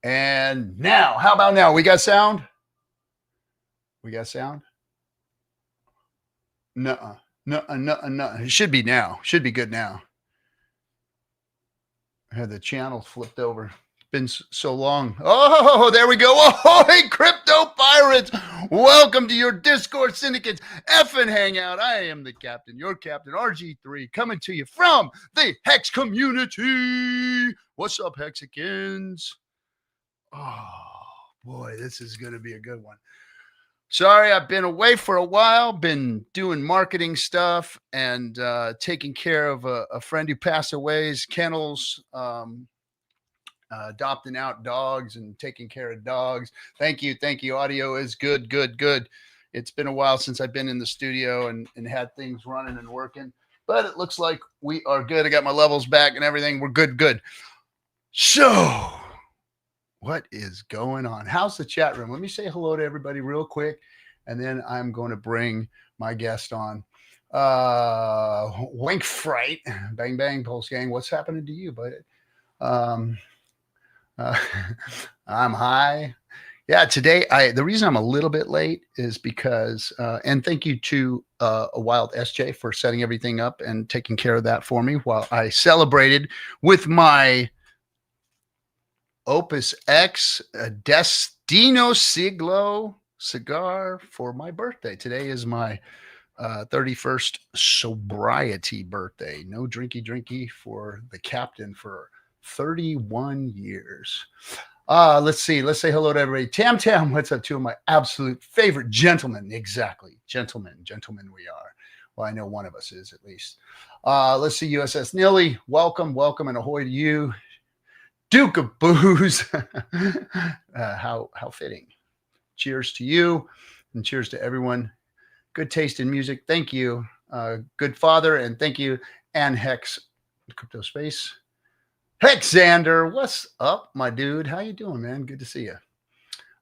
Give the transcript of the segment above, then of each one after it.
And now, how about now? We got sound? We got sound? Nuh-uh. Nuh-uh, nuh-uh, nuh-uh. It should be now. Should be good now. I had the channel flipped over. Been so long. Oh, there we go. Oh, hey, crypto pirates. Welcome to your Discourse Syndicate FN Hangout. I am the captain, your captain, RG3, coming to you from the Hex community. What's up, Hexicans? Oh, boy, this is going to be a good one. Sorry, I've been away for a while, been doing marketing stuff and taking care of a friend who passed away, his kennels, adopting out dogs and taking care of dogs. Thank you. Thank you. Audio is good, good, good. It's been a while since I've been in the studio and had things running and working, but it looks like we are good. I got my levels back and everything. We're good, good. So what is going on? How's the chat room? Let me say hello to everybody real quick, and then I'm going to bring my guest on. Wink Fright, bang, bang, Pulse Gang. What's happening to you, buddy? I'm high. Yeah, today, the reason I'm a little bit late is because, and thank you to a Wild SJ for setting everything up and taking care of that for me while I celebrated with my Opus X Destino Siglo cigar for my birthday. Today is my 31st sobriety birthday. No drinky for the captain for 31 years. Let's see. Let's say hello to everybody. Tam Tam, what's up? Two of my absolute favorite gentlemen. Exactly. Gentlemen we are. Well, I know one of us is at least. Let's see. USS Nilly, welcome, and ahoy to you. Duke of Booze. How fitting. Cheers to you and cheers to everyone. Good taste in music. Thank you. Good father, and thank you. And Hex Crypto Space. Hexander, what's up, my dude? How you doing, man? Good to see you.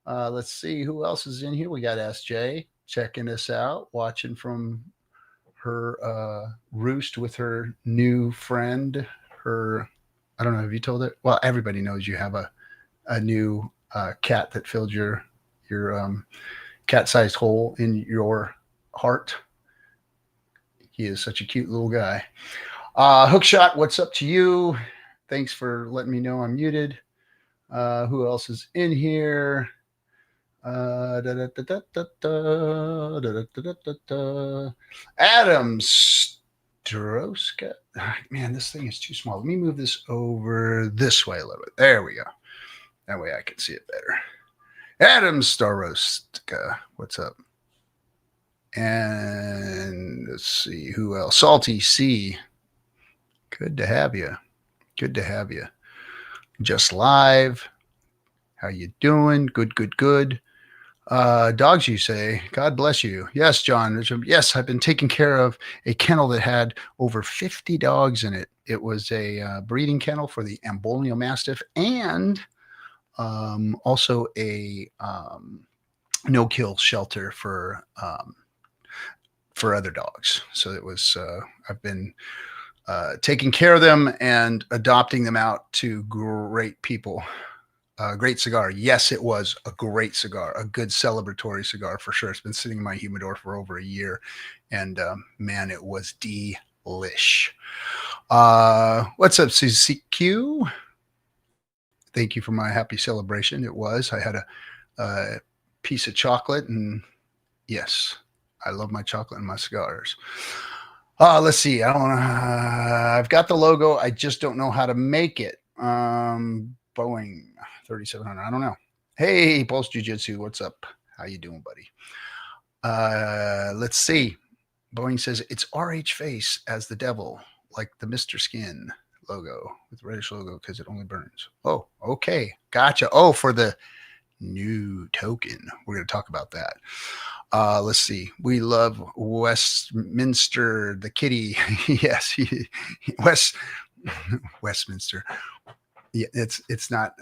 Let's see who else is in here. We got SJ checking us out, watching from her roost with her new friend, I don't know. Have you told it? Well, everybody knows you have a new cat that filled your cat-sized hole in your heart. He is such a cute little guy. Hookshot, what's up to you? Thanks for letting me know I'm muted. Who else is in here? Adam Stroska. Man, this thing is too small. Let me move this over this way a little bit. There we go. That way I can see it better. Adam Starostka, what's up? And let's see who else. Salty C. Good to have you. Good to have you. Just live. How you doing? Good. Dogs, you say. God bless you. Yes, John. Yes, I've been taking care of a kennel that had over 50 dogs in it. It was a breeding kennel for the Amboino Mastiff and also a no-kill shelter for other dogs. So it was, I've been taking care of them and adopting them out to great people. Great cigar. Yes, it was a great cigar, a good celebratory cigar for sure. It's been sitting in my humidor for over a year, and man, it was delish. What's up, CCQ? Thank you for my happy celebration. It was. I had a piece of chocolate, and yes, I love my chocolate and my cigars. Let's see. I've got the logo. I just don't know how to make it. Boeing 3700. I don't know. Hey, Pulse Jiu-Jitsu. What's up? How you doing, buddy? Let's see. Boeing says it's RH face as the devil, like the Mr. Skin logo with reddish logo because it only burns. Oh, okay. Gotcha. Oh, for the new token. We're going to talk about that. Let's see. We love Westminster, the kitty. Yes, Westminster. Yeah, it's not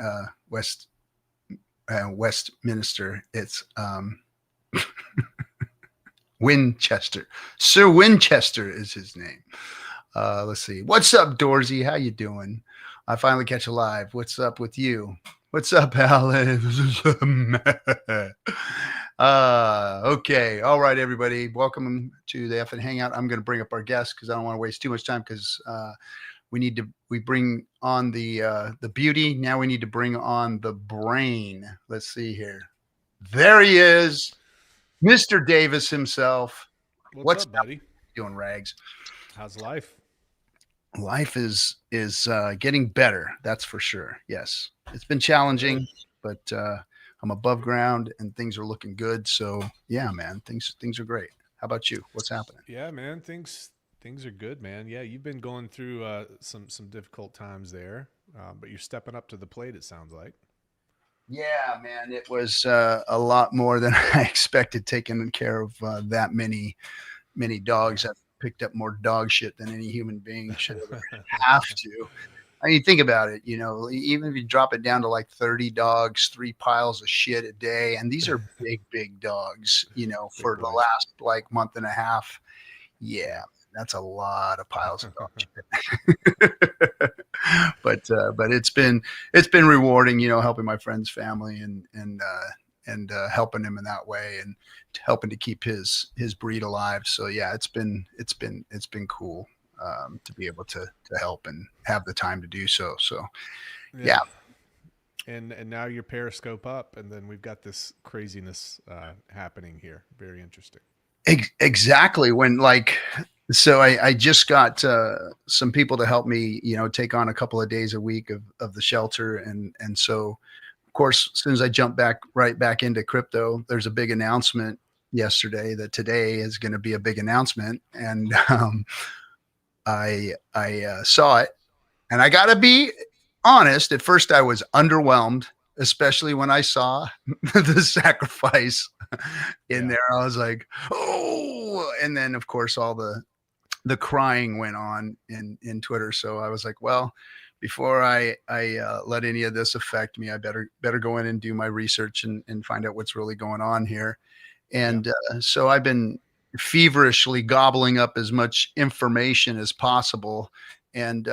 Westminster. It's Winchester. Sir Winchester is his name. Let's see. What's up, Dorsey? How you doing? I finally catch you live. What's up with you? What's up, Alex? Okay. All right, everybody. Welcome to the FN Hangout. I'm going to bring up our guests because I don't want to waste too much time because we bring on the beauty. Now we need to bring on the brain. Let's see here. There he is, Mr. Davis himself. What's What's up, buddy? doing, Rags? How's life? Life is getting better. That's for sure. Yes, it's been Good. challenging, but I'm above ground and things are looking good. So yeah, man, things are great. How about you? What's happening? Yeah, man. Things are good, man. Yeah, you've been going through some difficult times there, but you're stepping up to the plate. It sounds like. Yeah, man, it was a lot more than I expected. Taking care of that many dogs. I've picked up more dog shit than any human being should ever have to. I mean, think about it. Even if you drop it down to like 30 dogs, 3 piles of shit a day, and these are big dogs. Big For the boys. last like month and a half. Yeah, that's a lot of piles of dog shit. But it's been rewarding. Helping my friend's family and helping him in that way and helping to keep his breed alive. So yeah, it's been cool to be able to help and have the time to do so. So yeah, Yeah, and now you're Periscope up, and then we've got this craziness happening here. Very interesting. exactly. So I just got some people to help me, take on a couple of days a week of the shelter. And so, of course, as soon as I jump right back into crypto, there's a big announcement yesterday that today is going to be a big announcement. And I saw it, and I got to be honest. At first, I was underwhelmed, especially when I saw the sacrifice in Yeah. there. I was like, oh, and then of course all the crying went on in Twitter. So I was like, well, before I let any of this affect me, I better go in and do my research and find out what's really going on here. Yeah. And so I've been feverishly gobbling up as much information as possible. And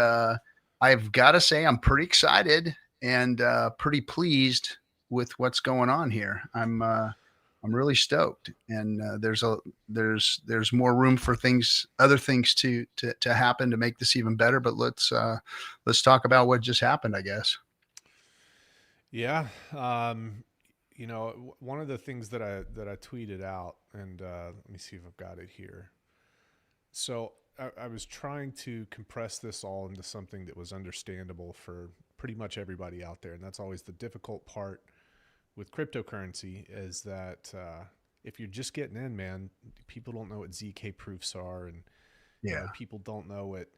I've got to say, I'm pretty excited and pretty pleased with what's going on here. I'm really stoked, and there's more room for other things to happen to make this even better. But let's talk about what just happened, I guess. Yeah. One of the things that I tweeted out, and let me see if I've got it here. So I was trying to compress this all into something that was understandable for pretty much everybody out there, and that's always the difficult part with cryptocurrency is that if you're just getting in, man, people don't know what ZK proofs are, and Yeah, people don't know what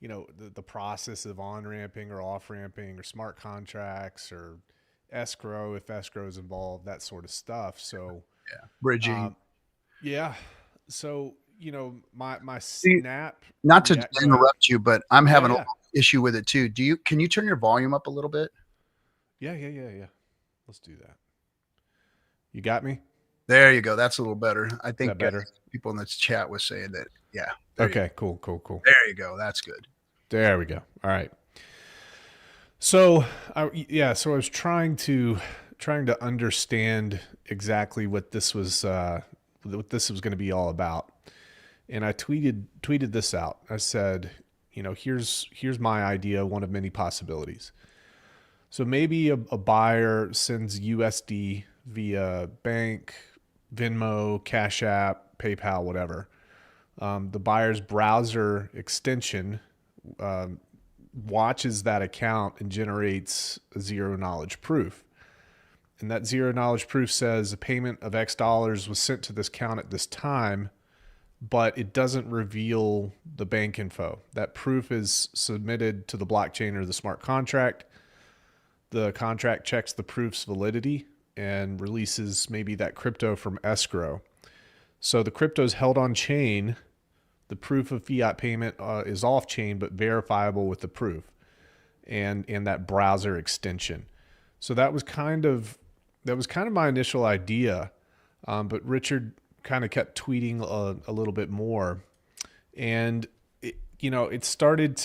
the process of on ramping or off ramping or smart contracts or escrow if escrow is involved, that sort of stuff. So yeah, bridging. um, yeah, so my snap Not to react. Go ahead. interrupt you, but I'm Yeah, having a yeah, little issue with it too. Can you turn your volume up a little bit? yeah. Let's do that. You got me? There you go. That's a little better. I Is that think better? people in this chat was saying that. Yeah, Okay, cool. there you go. That's good. There we go. All right. So, so I was trying to understand exactly what this was going to be all about, and I tweeted this out. I said, here's my idea, one of many possibilities. So maybe a buyer sends USD via bank, Venmo, Cash App, PayPal, whatever. The buyer's browser extension um, watches that account and generates a zero knowledge proof. And that zero knowledge proof says a payment of X dollars was sent to this account at this time, but it doesn't reveal the bank info. That proof is submitted to the blockchain or the smart contract. The contract checks the proof's validity and releases maybe that crypto from escrow. So the crypto is held on chain. The proof of fiat payment is off chain but verifiable with the proof and that browser extension. So that was kind of my initial idea, but Richard kind of kept tweeting a little bit more, and it started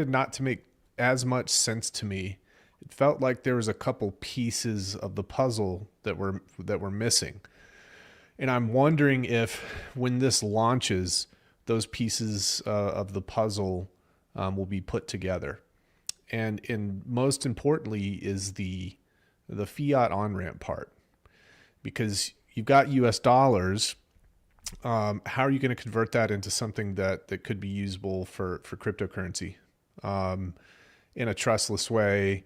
not to make as much sense to me it felt like there was a couple pieces of the puzzle that were missing. And I'm wondering if when this launches, those pieces of the puzzle will be put together. And most importantly is the fiat on ramp part, because you've got U.S. dollars. How are you going to convert that into something that could be usable for cryptocurrency in a trustless way?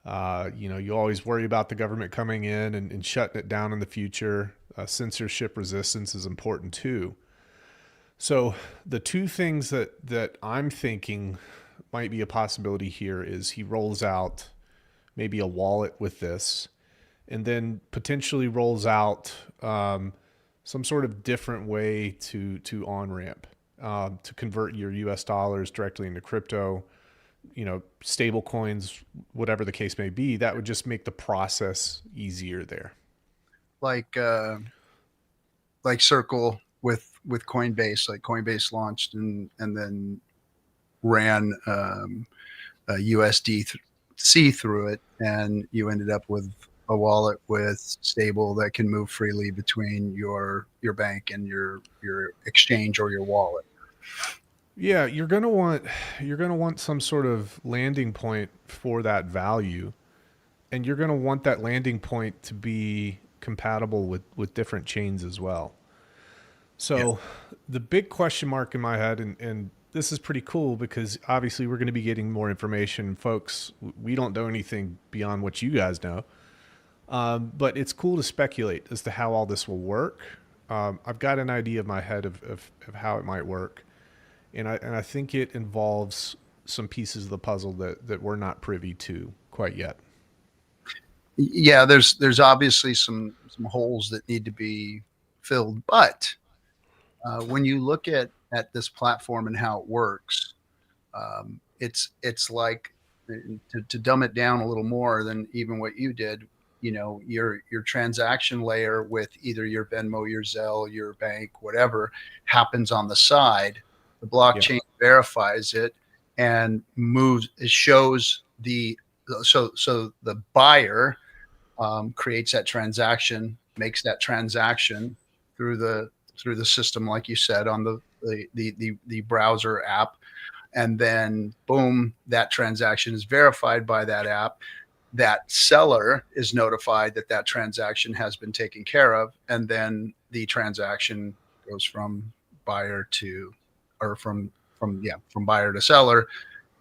You always worry about the government coming in and shutting it down in the future. Censorship resistance is important too. So the two things that I'm thinking might be a possibility here is he rolls out maybe a wallet with this, and then potentially rolls out some sort of different way to on ramp to convert your U.S. dollars directly into crypto, stable coins, whatever the case may be. That would just make the process easier there. Like Circle with Coinbase. Like Coinbase launched and then ran a USDC through it, and you ended up with a wallet with stable that can move freely between your bank and your exchange or your wallet. Yeah, you're gonna want some sort of landing point for that value, and you're gonna want that landing point to be compatible with different chains as well. So yeah. The big question mark in my head, and this is pretty cool because obviously we're going to be getting more information, folks. We don't know anything beyond what you guys know. But it's cool to speculate as to how all this will work. I've got an idea in my head of how it might work. And I think it involves some pieces of the puzzle that we're not privy to quite yet. Yeah, there's obviously some holes that need to be filled. But when you look at this platform and how it works, it's like, to dumb it down a little more than even what you did, your transaction layer with either your Venmo, your Zelle, your bank, whatever, happens on the side. The blockchain verifies it and it shows so the buyer creates that transaction, makes that transaction through the system, like you said, on the browser app, and then boom, that transaction is verified by that app. That seller is notified that transaction has been taken care of, and then the transaction goes from buyer to, or from buyer to seller,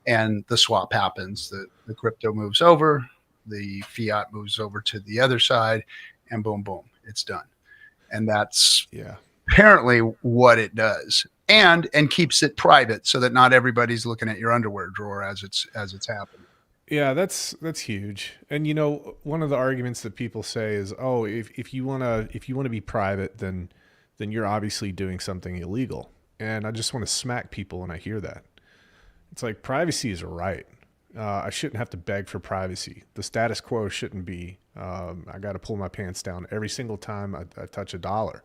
and the swap happens. The crypto moves over, the fiat moves over to the other side, and boom, boom, it's done. And that's apparently what it does, and keeps it private so that not everybody's looking at your underwear drawer as it's happening. Yeah, that's huge. And one of the arguments that people say is, oh, if you wanna be private, then you're obviously doing something illegal. And I just want to smack people when I hear that. It's like, privacy is a right. I shouldn't have to beg for privacy. The status quo shouldn't be, I got to pull my pants down every single time I touch a dollar.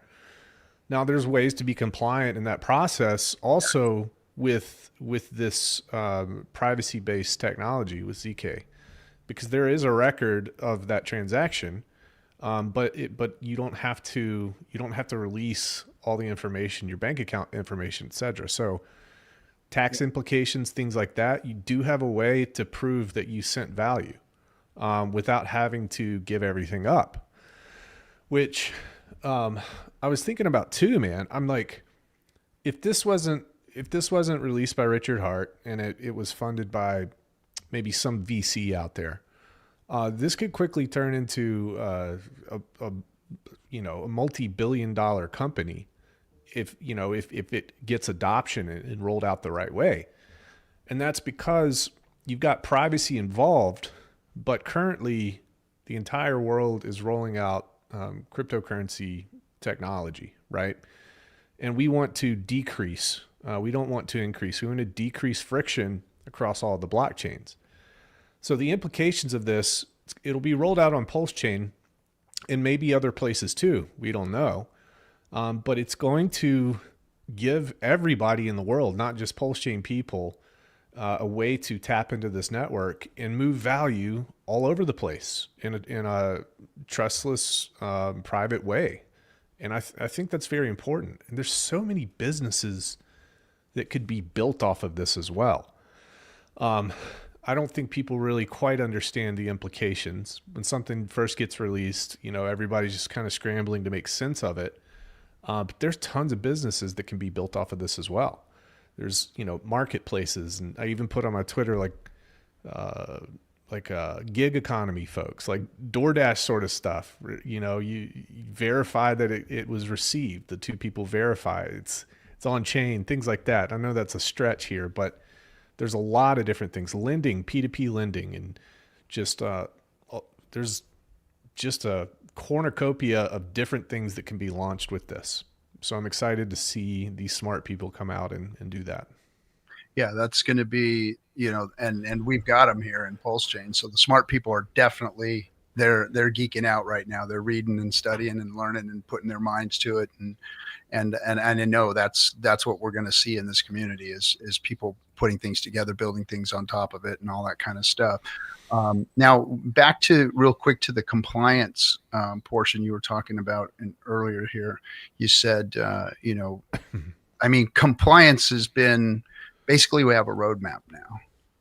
Now, there's ways to be compliant in that process also with this privacy-based technology with ZK, because there is a record of that transaction, but you don't have to release all the information, your bank account information, etc. So tax implications, things like that, you do have a way to prove that you sent value without having to give everything up, which I was thinking about too, man. I'm like, if this wasn't released by Richard Hart and it was funded by maybe some VC out there, this could quickly turn into a multi-billion-dollar company if it gets adoption and rolled out the right way. And that's because you've got privacy involved, but currently the entire world is rolling out cryptocurrency technology, right? And we want to decrease. We don't want to increase. We want to decrease friction across all the blockchains. So the implications of this, it'll be rolled out on Pulse Chain and maybe other places too. We don't know. But it's going to give everybody in the world, not just Pulse Chain people, a way to tap into this network and move value all over the place in a trustless, private way. And I think that's very important. And there's so many businesses that could be built off of this as well. I don't think people really quite understand the implications. When something first gets released, everybody's just kind of scrambling to make sense of it. But there's tons of businesses that can be built off of this as well. There's, marketplaces, and I even put on my Twitter gig economy folks, like DoorDash sort of stuff. You verify that it was received. The two people verify it's on chain, things like that. I know that's a stretch here, but there's a lot of different things. Lending, P2P lending, and just there's just a cornucopia of different things that can be launched with this. So I'm excited to see these smart people come out and do that. Yeah, that's going to be, and we've got them here in Pulse Chain. So the smart people are definitely, they're geeking out right now. They're reading and studying and learning and putting their minds to it. And I know that's what we're going to see in this community is people putting things together, building things on top of it and all that kind of stuff. Now back to real quick to the compliance portion you were talking about earlier here. You said, compliance has been, basically we have a roadmap now,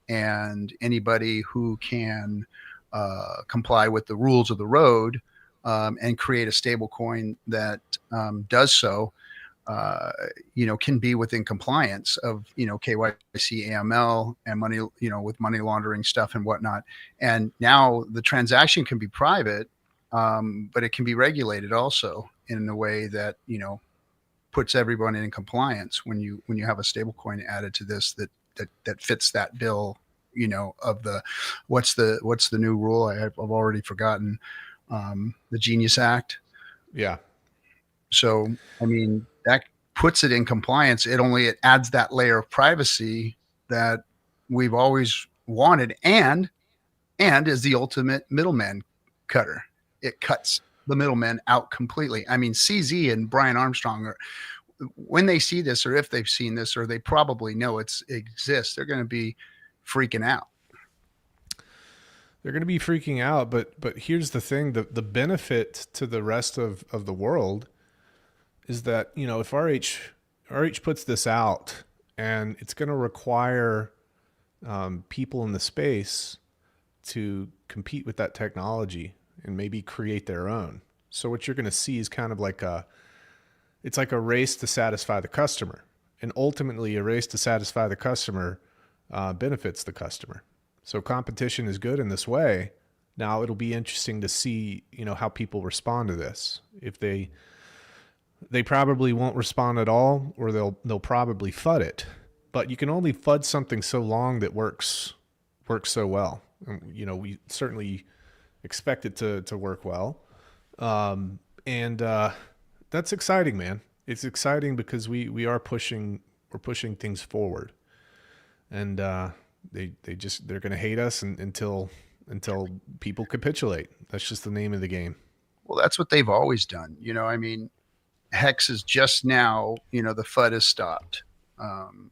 and anybody who can comply with the rules of the road and create a stable coin that does so, can be within compliance of, KYC, AML, and money, with money laundering stuff and whatnot. And now the transaction can be private, but it can be regulated also in a way that, puts everyone in compliance when you have a stable coin added to this that fits that bill, of the, what's the new rule? I've already forgotten, the Genius Act. Yeah. So, that puts it in compliance. It adds that layer of privacy that we've always wanted, and is the ultimate middleman cutter. It cuts the middleman out completely. CZ and Brian Armstrong when they see this, or if they've seen this, or they probably know it exists, they're going to be freaking out. They're going to be freaking out, but here's the thing: the benefit to the rest of the world is that, if RH puts this out, and it's going to require people in the space to compete with that technology and maybe create their own. So what you're going to see is kind of it's like a race to satisfy the customer, and ultimately a race to satisfy the customer benefits the customer. So competition is good in this way. Now it'll be interesting to see, how people respond to this. If they probably won't respond at all, or they'll probably FUD it. But you can only FUD something so long that works so well. And, we certainly expect it to work well. That's exciting, man. It's exciting because we're pushing things forward, and they're going to hate us until people capitulate. That's just the name of the game. Well, that's what they've always done. Hex is just now, the FUD has stopped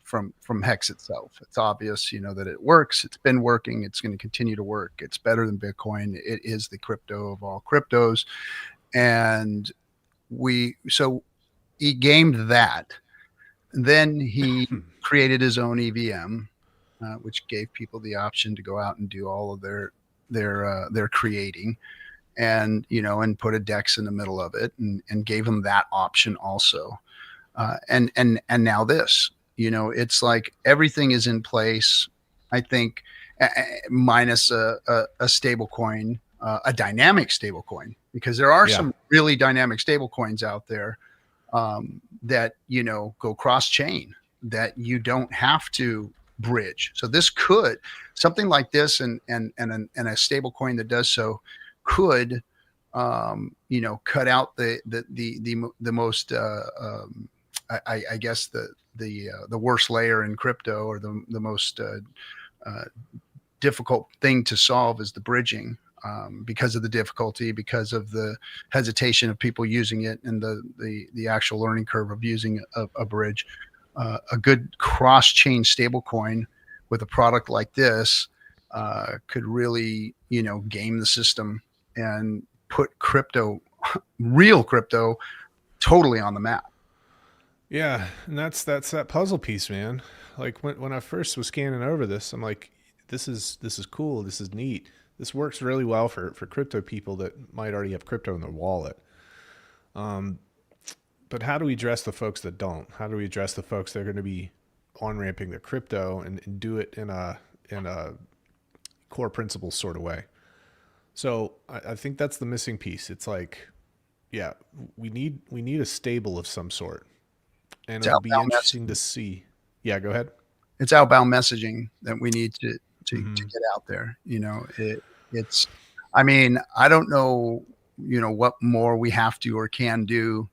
from Hex itself. It's obvious, that it works. It's been working. It's going to continue to work. It's better than Bitcoin. It is the crypto of all cryptos. And he gamed that. Then he created his own EVM, which gave people the option to go out and do all of their creating, and put a DEX in the middle of it, and gave them that option also. And now this, it's like everything is in place. I think minus a stable coin, a dynamic stable coin, because there are some really dynamic stable coins out there that, go cross chain, that you don't have to bridge. So this could, something like this and a stable coin that does so could, cut out the most, I guess the worst layer in crypto, or the most difficult thing to solve is the bridging, because of the difficulty, because of the hesitation of people using it, and the actual learning curve of using a bridge. A good cross-chain stable coin with a product like this could really, game the system and put real crypto, totally on the map. Yeah, and that's that puzzle piece, man. Like when I first was scanning over this, I'm like, this is cool, this is neat. This works really well for crypto people that might already have crypto in their wallet. But how do we address the folks that don't? How do we address the folks that are going to be on ramping their crypto and do it in a core principles sort of way? So I think that's the missing piece. It's like, yeah, we need a stable of some sort, and It's it'll be outbound interesting messaging. to see. Yeah, go ahead. It's outbound messaging that we need to Mm-hmm. get out there. It's. I mean, I don't know. What more we have to or can do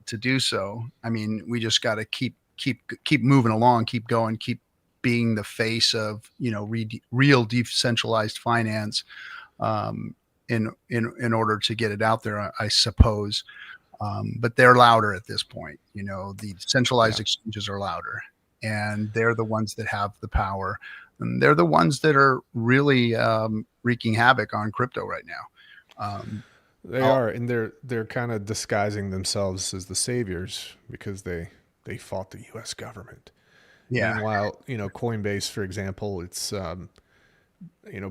to do so. I mean, we just got to keep moving along, keep going, keep being the face of real decentralized finance, in order to get it out there, I suppose. But they're louder at this point. The centralized Yeah. exchanges are louder, and they're the ones that have the power, and they're the ones that are really wreaking havoc on crypto right now. They I'll- are, and they're kind of disguising themselves as the saviors because they fought the U.S. government. yeah, Meanwhile, Coinbase, for example, it's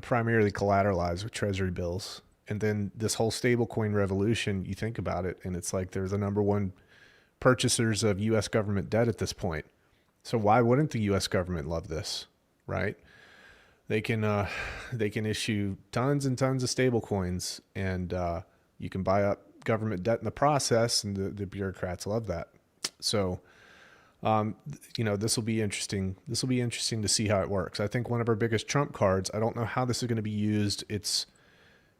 primarily collateralized with treasury bills. And then this whole stablecoin revolution, you think about it, and it's like they're the number one purchasers of U.S. government debt at this point. So why wouldn't the U.S. government love this, right? They can issue tons and tons of stablecoins, and you can buy up government debt in the process, and the bureaucrats love that. So this will be interesting. This will be interesting to see how it works. I think one of our biggest trump cards. I don't know how this is going to be used. It's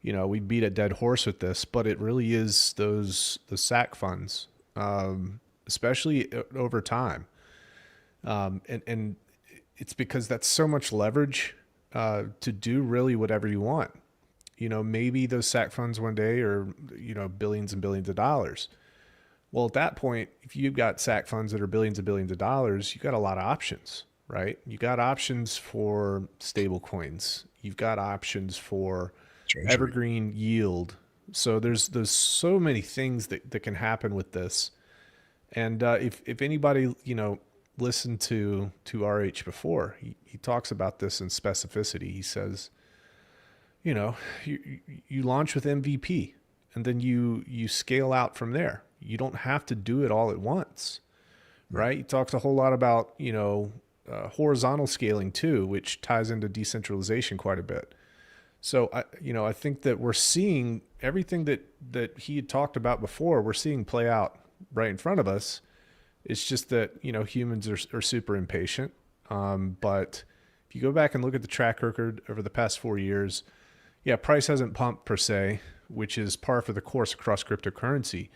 we beat a dead horse with this, but it really is the SAC funds, especially over time, and it's because that's so much leverage to do really whatever you want. Maybe those SAC funds one day are billions and billions of dollars. Well, at that point, if you've got SAC funds that are billions and billions of dollars, you've got a lot of options, right? You got options for stable coins. You've got options for treasury. evergreen yield. So there's so many things that can happen with this. And if anybody, listened to RH before, he talks about this in specificity. He says, you launch with MVP and then you scale out from there. You don't have to do it all at once, right? He talks a whole lot about, horizontal scaling too, which ties into decentralization quite a bit. So I think that we're seeing everything that he had talked about before, we're seeing play out right in front of us. It's just that, humans are super impatient. But if you go back and look at the track record over the past 4 years, yeah, price hasn't pumped per se, which is par for the course across cryptocurrency.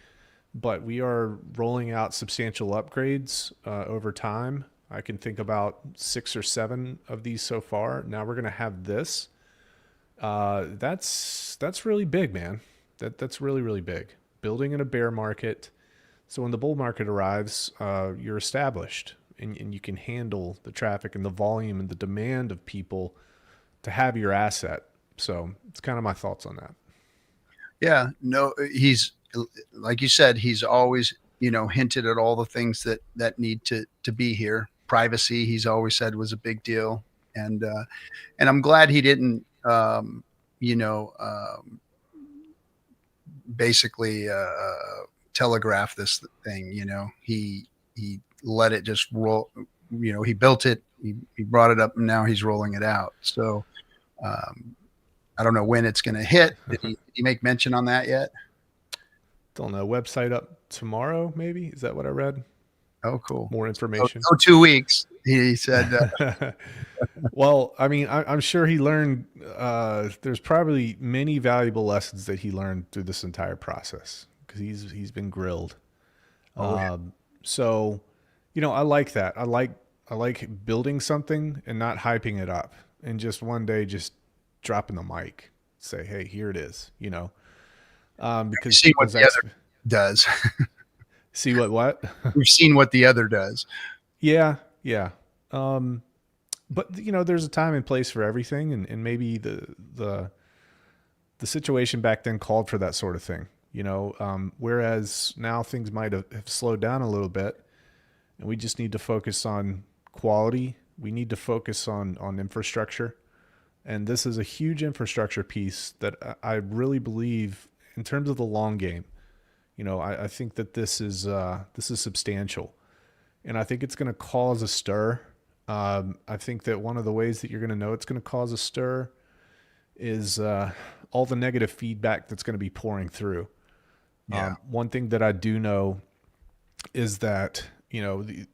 But we are rolling out substantial upgrades over time. I can think about 6 or 7 of these so far. Now we're going to have this. That's really big, man. That's really, really big. Building in a bear market. So when the bull market arrives, you're established and you can handle the traffic and the volume and the demand of people to have your asset. So it's kind of my thoughts on that. Yeah, no, he's, like you said, he's always, hinted at all the things that need to be here. Privacy, he's always said, was a big deal. And I'm glad he didn't, basically telegraph this thing. He let it just roll. He built it, he brought it up, and now he's rolling it out. So I don't know when it's going to hit. Did he make mention on that yet? Don't know. Website up tomorrow, maybe? Is that what I read? Oh, cool. More information. So 2 weeks, he said. Well, I mean, I'm sure he learned. There's probably many valuable lessons that he learned through this entire process because he's been grilled. So, I like that. I like building something and not hyping it up, and just one day just dropping the mic, say, "Hey, here it is." Because see what the other does. See what? We've seen what the other does. Yeah. but there's a time and place for everything, and maybe the situation back then called for that sort of thing. Whereas now things might have slowed down a little bit, and we just need to focus on quality. We need to focus on infrastructure, and this is a huge infrastructure piece that I really believe in terms of the long game. I think that this is substantial, and I think it's going to cause a stir. I think that one of the ways that you're going to know it's going to cause a stir is all the negative feedback that's going to be pouring through. Yeah. One thing that I do know is that the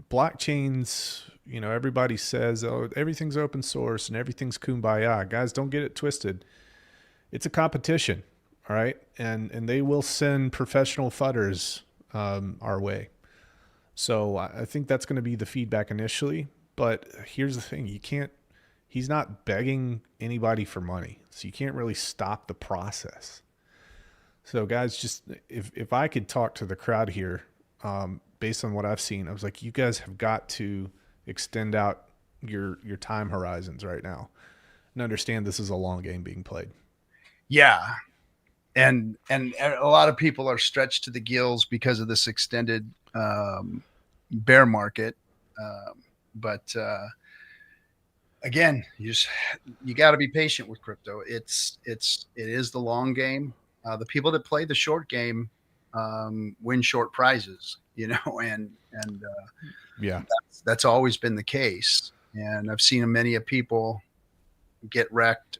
blockchains. Everybody says, "Oh, everything's open source and everything's kumbaya." Guys, don't get it twisted. It's a competition, all right, and they will send professional fudders our way. So I think that's going to be the feedback initially. But here's the thing: you can't. He's not begging anybody for money, so you can't really stop the process. So guys, just if I could talk to the crowd here, based on what I've seen, I was like, you guys have got to extend out your time horizons right now and understand this is a long game being played. Yeah. And a lot of people are stretched to the gills because of this extended bear market. But again, you got to be patient with crypto. It is the long game. The people that play the short game win short prizes, and Yeah. that's always been the case. And I've seen many of people get wrecked,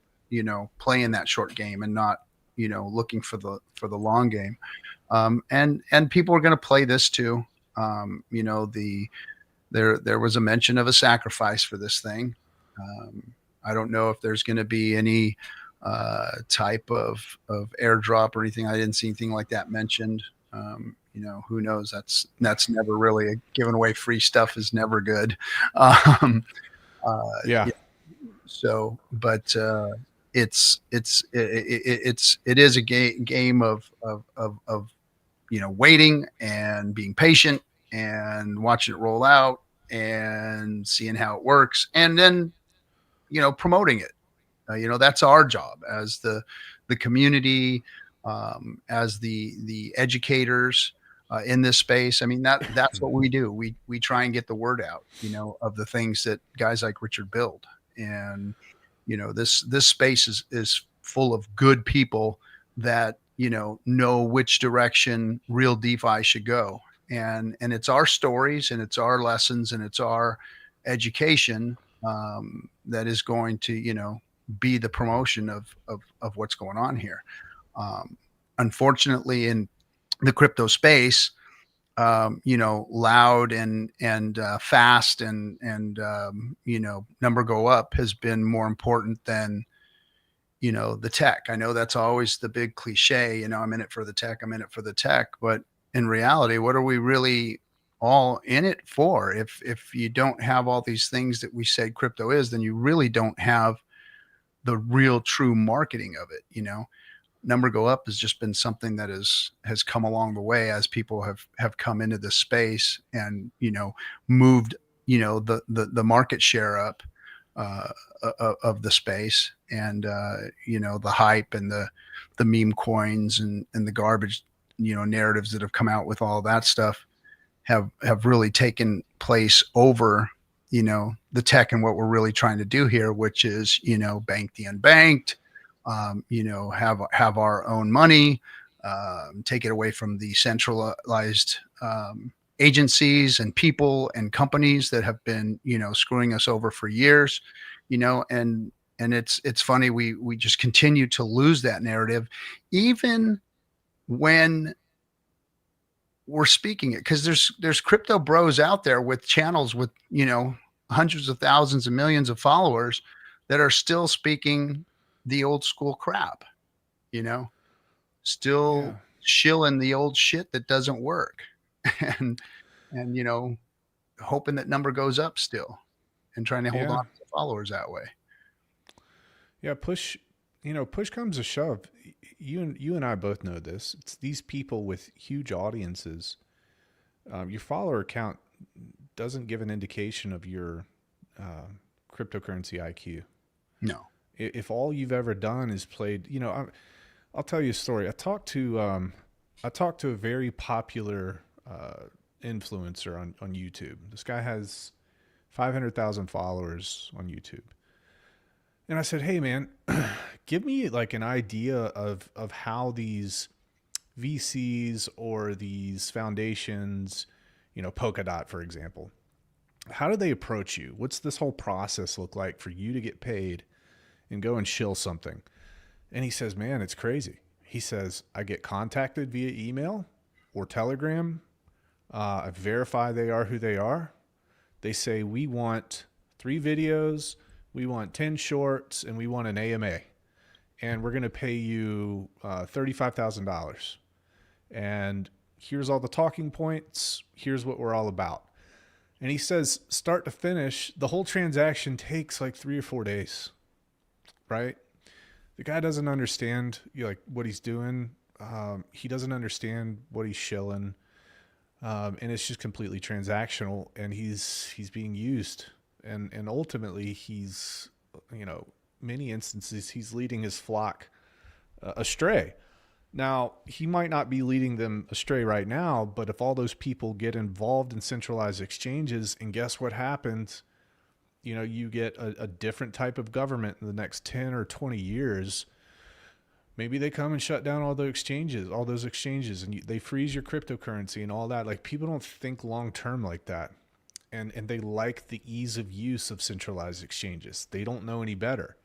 playing that short game and not, looking for the long game. And people are going to play this too. There was a mention of a sacrifice for this thing. I don't know if there's going to be any type of airdrop or anything. I didn't see anything like that mentioned. Who knows? That's never really giving away free stuff is never good. Yeah. So, but it is a game of waiting and being patient and watching it roll out and seeing how it works, and then promoting it. That's our job as the community, as the educators in this space. I mean, that's what we do. We try and get the word out, of the things that guys like Richard build. And this space is full of good people that know which direction real DeFi should go. And it's our stories and it's our lessons and it's our education that is going to be the promotion of what's going on here. Unfortunately, in the crypto space, loud and fast and number go up has been more important than the tech. I know that's always the big cliche. I'm in it for the tech. I'm in it for the tech. But in reality, what are we really all in it for? If you don't have all these things that we say crypto is, then you really don't have the real true marketing of it. Number go up has just been something that has come along the way as people have come into this space and moved the market share up of the space, and the hype and the meme coins and the garbage narratives that have come out with all that stuff have really taken place over the tech and what we're really trying to do here, which is bank the unbanked, have our own money, take it away from the centralized agencies and people and companies that have been screwing us over for years, and it's funny, we just continue to lose that narrative even when we're speaking it, because there's crypto bros out there with channels with hundreds of thousands and millions of followers that are still speaking the old school crap, Yeah. still shilling the old shit that doesn't work, and hoping that number goes up still and trying to hold Yeah. on to followers that way. Yeah. Push comes to shove. You and I both know this. It's these people with huge audiences. Your follower count doesn't give an indication of your cryptocurrency IQ. No. If all you've ever done is played, I'll tell you a story. I talked to a very popular influencer on YouTube. This guy has 500,000 followers on YouTube. And I said, "Hey man, give me like an idea of how these VCs or these foundations, Polkadot, for example, how do they approach you? What's this whole process look like for you to get paid and go and shill something?" And he says, "Man, it's crazy." He says, "I get contacted via email or Telegram. I verify they are who they are. They say, we want 3 videos, we want 10 shorts, and we want an AMA. And we're going to pay you $35,000. And here's all the talking points. Here's what we're all about." And he says, start to finish, the whole transaction takes like 3 or 4 days, right? The guy doesn't understand what he's doing. He doesn't understand what he's shilling. And it's just completely transactional, and he's being used. And ultimately he's, many instances he's leading his flock astray. Now, he might not be leading them astray right now, but if all those people get involved in centralized exchanges, and guess what happens? You get a different type of government in the next 10 or 20 years. Maybe they come and shut down all those exchanges, and they freeze your cryptocurrency and all that. Like, people don't think long-term like that. And they like the ease of use of centralized exchanges. They don't know any better.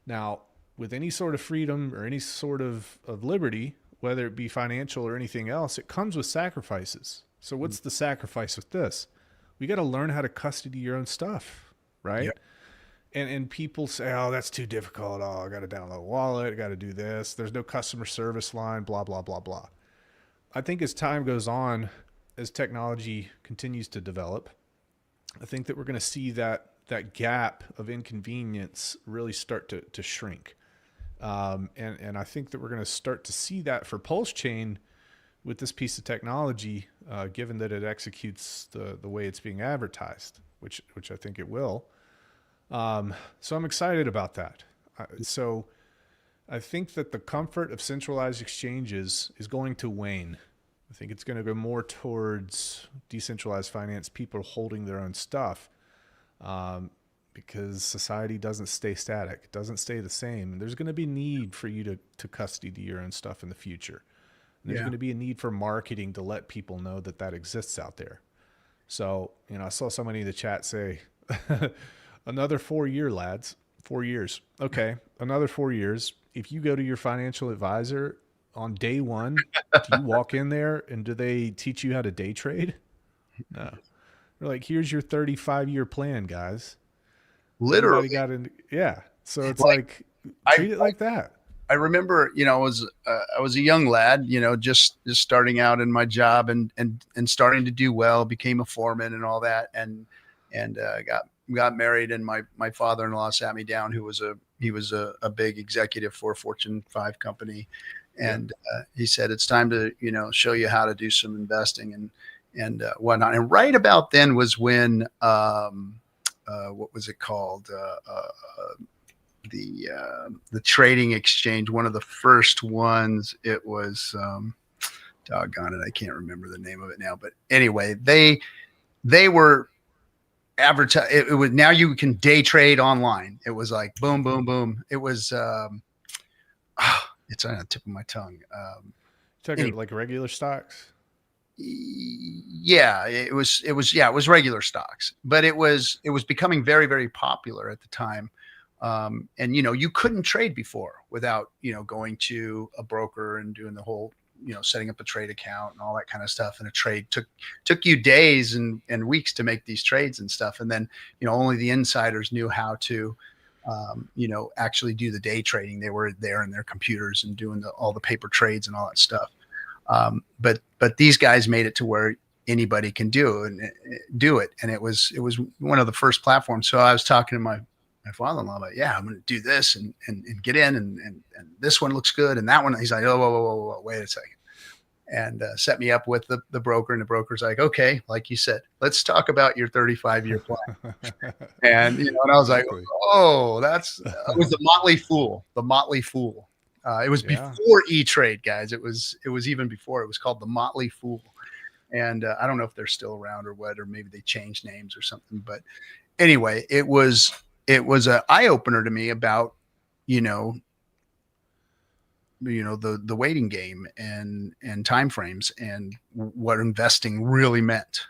Now, with any sort of freedom or any sort of liberty, whether it be financial or anything else, it comes with sacrifices. So what's the sacrifice with this? We got to learn how to custody your own stuff, right? Yep. And people say, oh, that's too difficult. Oh, I got to download a wallet. I got to do this. There's no customer service line, blah, blah, blah, blah. I think as time goes on, as technology continues to develop, I think that we're going to see that gap of inconvenience really start to shrink. And I think that we're going to start to see that for Pulse Chain with this piece of technology, given that it executes the way it's being advertised, which I think it will. So I'm excited about that. So I think that the comfort of centralized exchanges is going to wane. I think it's going to go more towards decentralized finance, people holding their own stuff, because society doesn't stay static. It doesn't stay the same. And there's going to be need for you to custody your own stuff in the future. And there's going to be a need for marketing to let people know that exists out there. So, I saw somebody in the chat say, another 4 year, lads, 4 years. Okay. Another 4 years. If you go to your financial advisor on day one, do you walk in there and do they teach you how to day trade? No. They're like, here's your 35-year plan, guys. Literally. So it's like treat it like that. I remember, I was a young lad, just starting out in my job and starting to do well, became a foreman and all that. And got married, and my father-in-law sat me down, he was a big executive for a Fortune 5 company. And he said, it's time to, show you how to do some investing and whatnot. And right about then was when, what was it called? The trading exchange, one of the first ones. It was, doggone it, I can't remember the name of it now. But anyway, they were advertise. It was, now you can day trade online. It was like boom, boom, boom. It was, it's on the tip of my tongue. Talking like regular stocks. Yeah, it was regular stocks, but it was becoming very, very popular at the time. And you couldn't trade before without, going to a broker and doing the whole, setting up a trade account and all that kind of stuff. And a trade took you days and weeks to make these trades and stuff. And then, only the insiders knew how to, actually do the day trading. They were there in their computers and doing all the paper trades and all that stuff. But these guys made it to where anybody can do it. And it was one of the first platforms. So I was talking to my father-in-law about, I'm going to do this and get in and this one looks good. And that one, he's like, oh, whoa, wait a second. and set me up with the broker. And the broker's like, okay, like you said, let's talk about your 35-year plan. And, and I was like, Exactly. oh, it was the Motley Fool, the Motley Fool. It was Yeah. before E-Trade, guys. It was even before. It was called the Motley Fool. And I don't know if they're still around or what, or maybe they changed names or something. But anyway, it was an eye opener to me about, the waiting game and time frames and what investing really meant,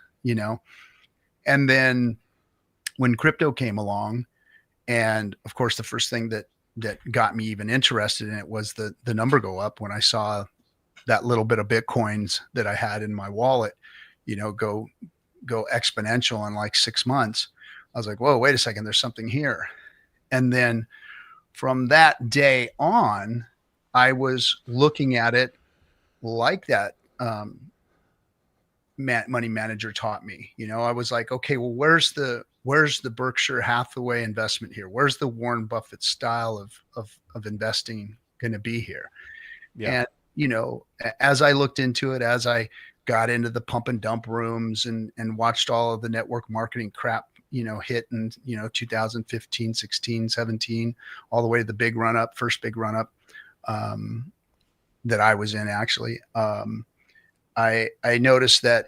And then when crypto came along, and of course, the first thing that got me even interested in it was the number go up when I saw that little bit of Bitcoins that I had in my wallet, go exponential in like 6 months. I was like, whoa, wait a second, there's something here. And then from that day on, I was looking at it like that money manager taught me. I was like, okay, well, where's the Berkshire Hathaway investment here? Where's the Warren Buffett style of investing going to be here? Yeah. And as I looked into it, as I got into the pump and dump rooms and watched all of the network marketing crap, hit in 2015, 16, 17, all the way to the big run up, first big run up that I was in actually. I noticed that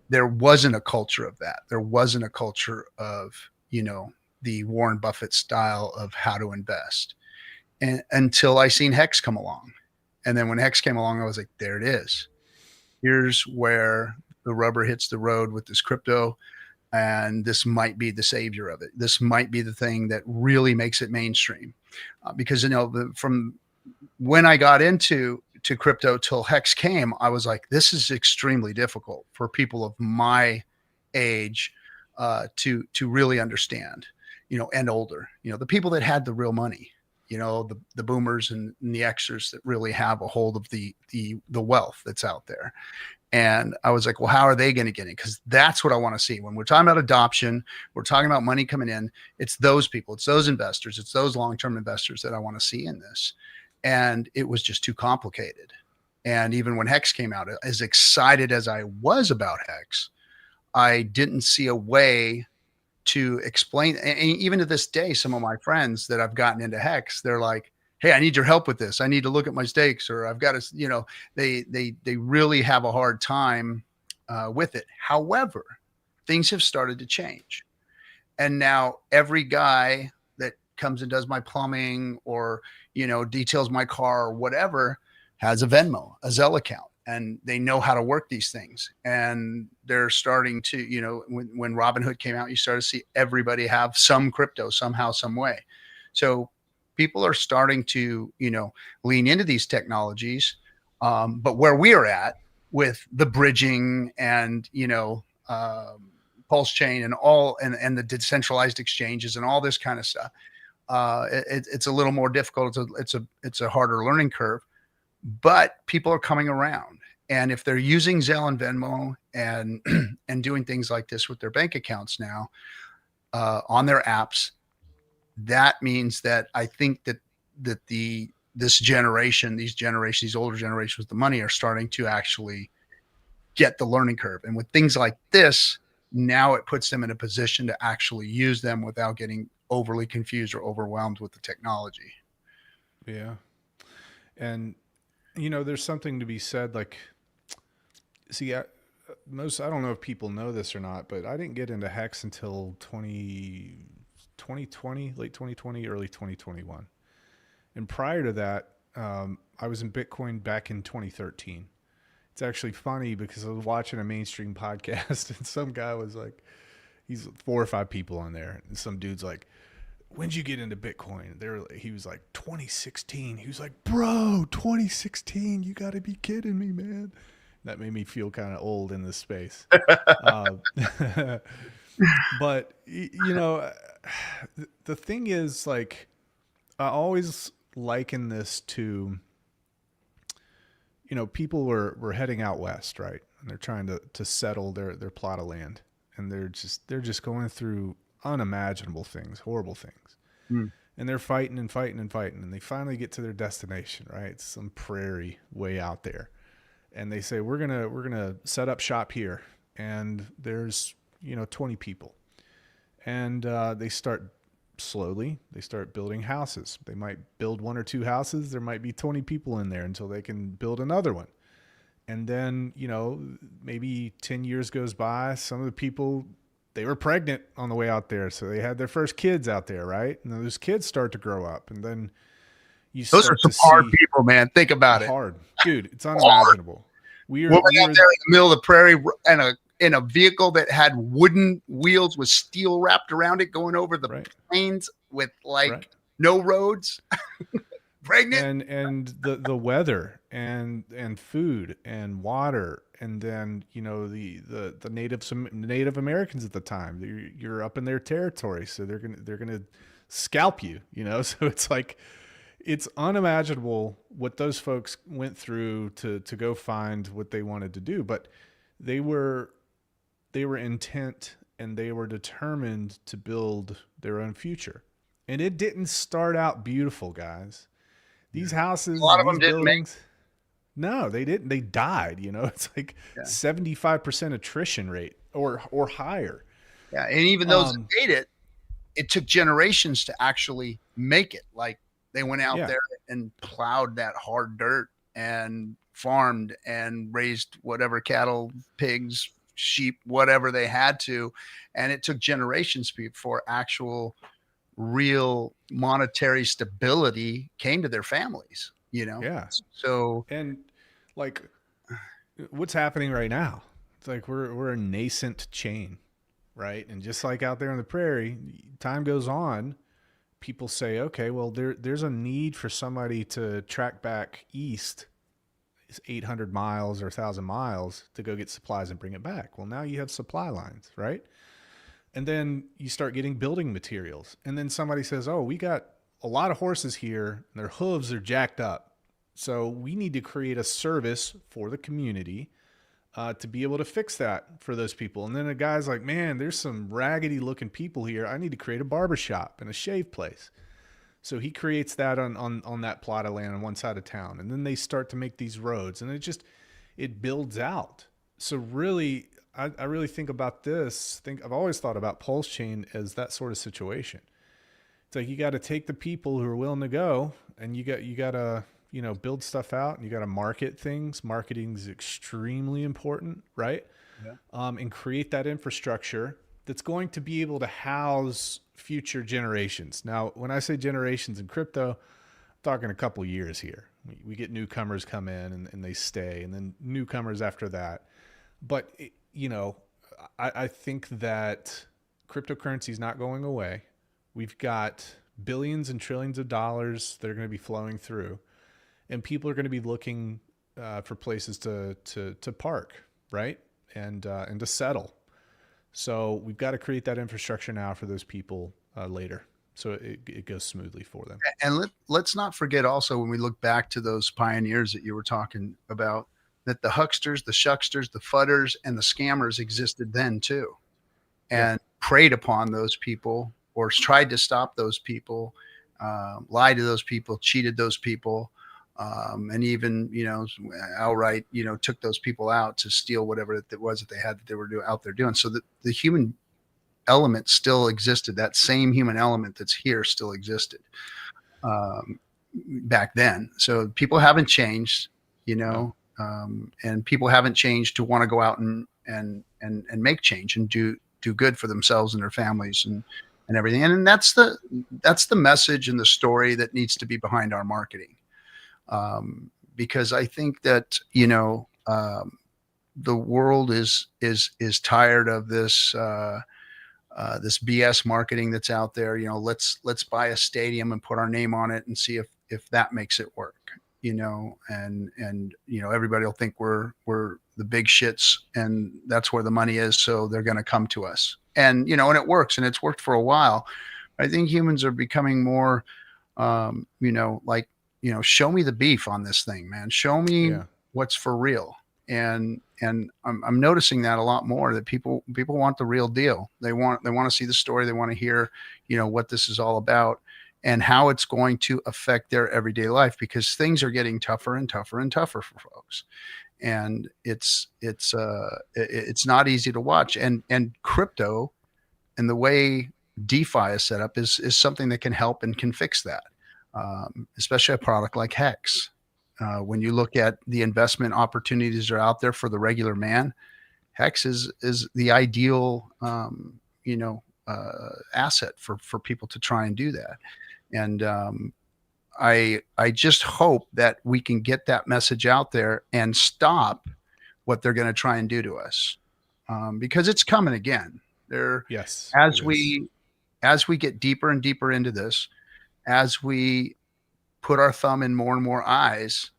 there wasn't a culture of that. There wasn't a culture of, the Warren Buffett style of how to invest. And until I seen Hex come along. And then when Hex came along, I was like, there it is. Here's where the rubber hits the road with this crypto. And this might be the savior of it. This might be the thing that really makes it mainstream. Because, from when I got into crypto till Hex came, I was like, this is extremely difficult for people of my age to really understand, and older, the people that had the real money, the boomers and the Xers that really have a hold of the wealth that's out there. And I was like, well, how are they going to get in? Because that's what I want to see. When we're talking about adoption, we're talking about money coming in. It's those people, it's those investors, it's those long-term investors that I want to see in this. And it was just too complicated. And even when Hex came out, as excited as I was about Hex, I didn't see a way to explain. And even to this day, some of my friends that I've gotten into Hex, they're like, hey, I need your help with this. I need to look at my stakes, or I've got to, they really have a hard time with it. However, things have started to change. And now every guy that comes and does my plumbing or, details my car or whatever has a Venmo, a Zelle account, and they know how to work these things. And they're starting to, when Robinhood came out, you started to see everybody have some crypto somehow, some way. So people are starting to, lean into these technologies. But where we are at with the bridging and, Pulse Chain and all, and the decentralized exchanges and all this kind of stuff, it's a little more difficult. It's a harder learning curve, but people are coming around. And if they're using Zelle and Venmo and and doing things like this with their bank accounts now on their apps, that means that I think that this generation, these older generations with the money are starting to actually get the learning curve. And with things like this, now it puts them in a position to actually use them without getting overly confused or overwhelmed with the technology. Yeah. And, there's something to be said, like, see, I don't know if people know this or not, but I didn't get into Hex until 2020, late 2020, early 2021. And prior to that, I was in Bitcoin back in 2013. It's actually funny because I was watching a mainstream podcast and some guy was like, he's 4 or 5 people on there. And some dude's like, when'd you get into Bitcoin? He was like, 2016. He was like, bro, 2016. You got to be kidding me, man. That made me feel kind of old in this space. But, the thing is, like, I always liken this to, people were heading out west, right? And they're trying to settle their plot of land. And they're just going through unimaginable things, horrible things. Mm. And they're fighting and fighting and fighting. And they finally get to their destination, right? It's some prairie way out there. and they say we're gonna set up shop here, and there's 20 people, and they start slowly. They start building houses. They might build one or two houses. There might be 20 people in there until they can build another one. And then, maybe 10 years goes by. Some of the people, they were pregnant on the way out there. So they had their first kids out there, right? And those kids start to grow up. And then you Those are start some to hard see people, man. Think about it. hard. Dude, it's unimaginable. Women out there in the middle of the prairie and in a vehicle that had wooden wheels with steel wrapped around it, going over the plains with no roads. Pregnant, and the weather and food and water, and then the Native Americans at the time. You're up in their territory, so they're gonna scalp you. So it's like, it's unimaginable what those folks went through to go find what they wanted to do, but they were intent, and they were determined to build their own future. And it didn't start out beautiful, guys. These houses, a lot of these them didn't buildings, no, they didn't. They died. It's like 75% attrition rate or higher. Yeah, and even those that made it took generations to actually make it. Like, they went out there and plowed that hard dirt and farmed and raised whatever cattle, pigs, sheep, whatever they had to, and it took generations before actual real monetary stability came to their families. So, and like, what's happening right now, it's like we're a nascent chain, right? And just like out there on the prairie, time goes on, people say, okay, well, there's a need for somebody to track back east 800 miles or 1,000 miles to go get supplies and bring it back. Well, now you have supply lines, right? And then you start getting building materials. And then somebody says, oh, we got a lot of horses here and their hooves are jacked up. So we need to create a service for the community to be able to fix that for those people. And then a guy's like, man, there's some raggedy looking people here. I need to create a barbershop and a shave place. So he creates that on that plot of land on one side of town. And then they start to make these roads, and it builds out. So really, I really think about this. I've always thought about Pulse Chain as that sort of situation. It's like, you got to take the people who are willing to go, and you got to build stuff out, and you got to market things. Marketing is extremely important, right? Yeah. And create that infrastructure that's going to be able to house future generations. Now, when I say generations in crypto, I'm talking a couple years here. We get newcomers come in and they stay, and then newcomers after that. But I think that cryptocurrency is not going away. We've got billions and trillions of dollars that are going to be flowing through, and people are going to be looking for places to park, right? And to settle. So we've got to create that infrastructure now for those people later, so it goes smoothly for them. And let's not forget also, when we look back to those pioneers that you were talking about, that the hucksters, the shucksters, the fudders, and the scammers existed then too, and preyed upon those people, or tried to stop those people, lied to those people, cheated those people, and even outright took those people out to steal whatever it was that they had that they were out there doing. So that the human element still existed. That same human element that's here still existed back then. So people haven't changed, and people haven't changed to want to go out and make change and do good for themselves and their families and everything. And that's the message and the story that needs to be behind our marketing. Because I think that the world is tired of this this BS marketing that's out there. Let's buy a stadium and put our name on it and see if that makes it work. And everybody will think we're the big shits, and that's where the money is, so they're going to come to us. And and it works, and it's worked for a while. I think humans are becoming more show me the beef on this thing, man. Show me what's for real. And I'm noticing that a lot more, that people want the real deal. They want to see the story. They want to hear, what this is all about and how it's going to affect their everyday life, because things are getting tougher and tougher and tougher for folks. and it's not easy to watch. And crypto and the way DeFi is set up is something that can help and can fix that, especially a product like Hex. When you look at the investment opportunities that are out there for the regular man, Hex is the ideal asset for people to try and do that. And I just hope that we can get that message out there and stop what they're going to try and do to us, because it's coming again. There, Yes, as it is. we get deeper and deeper into this, as we put our thumb in more and more eyes,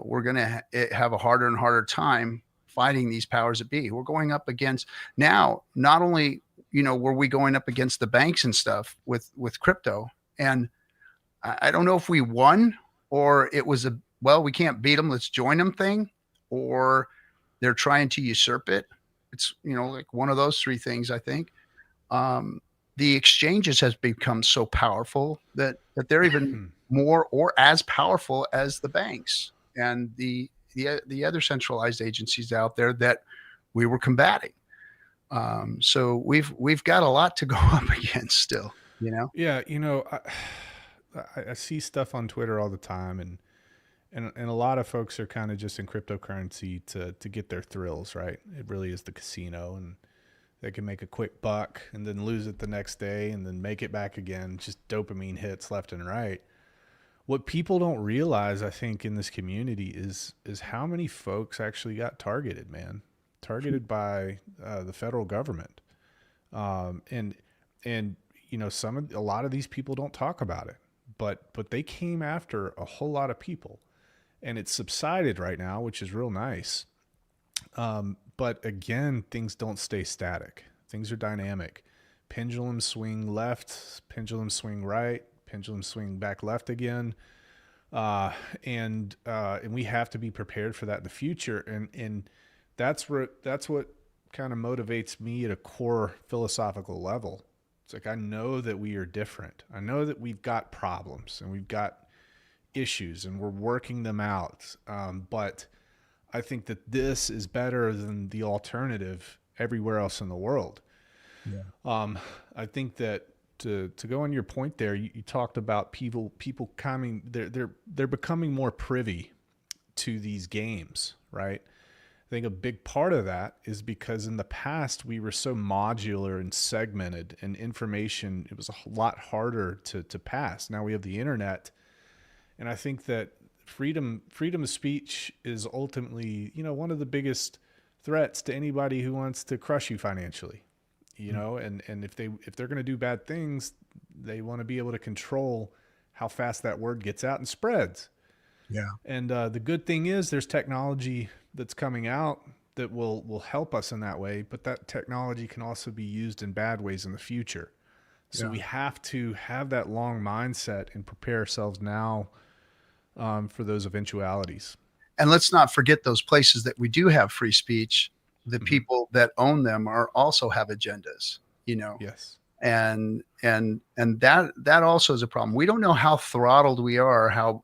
we're going to have a harder and harder time fighting these powers that be. We're going up against now, not only, were we going up against the banks and stuff with crypto, and I don't know if we won or it was we can't beat them, let's join them thing, or they're trying to usurp it. It's, like one of those three things, I think. The exchanges has become so powerful that they're even more or as powerful as the banks and the other centralized agencies out there that we were combating. So we've got a lot to go up against still, Yeah, I see stuff on Twitter all the time, and a lot of folks are kind of just in cryptocurrency to get their thrills, right? It really is the casino, and they can make a quick buck and then lose it the next day and then make it back again. Just dopamine hits left and right. What people don't realize, I think, in this community is how many folks actually got targeted, man. Targeted by the federal government, and a lot of these people don't talk about it, but they came after a whole lot of people, and it's subsided right now, which is real nice. But again, things don't stay static. Things are dynamic. Pendulum swing left, pendulum swing right, pendulum swing back left again. And we have to be prepared for that in the future. And that's what kind of motivates me at a core philosophical level. It's like, I know that we are different. I know that we've got problems and we've got issues and we're working them out. But I think that this is better than the alternative everywhere else in the world. Yeah. I think that to go on your point there, you talked about people coming, they're becoming more privy to these games, right? I think a big part of that is because in the past we were so modular and segmented, and information, it was a lot harder to pass. Now we have the internet, and I think that freedom of speech is ultimately, one of the biggest threats to anybody who wants to crush you financially. And if they're going to do bad things, they want to be able to control how fast that word gets out and spreads. Yeah. And the good thing is there's technology that's coming out that will help us in that way, but that technology can also be used in bad ways in the future. So we have to have that long mindset and prepare ourselves now for those eventualities. And let's not forget those places that we do have free speech. The people that own them are also have agendas, Yes. and that also is a problem. We don't know how throttled we are, how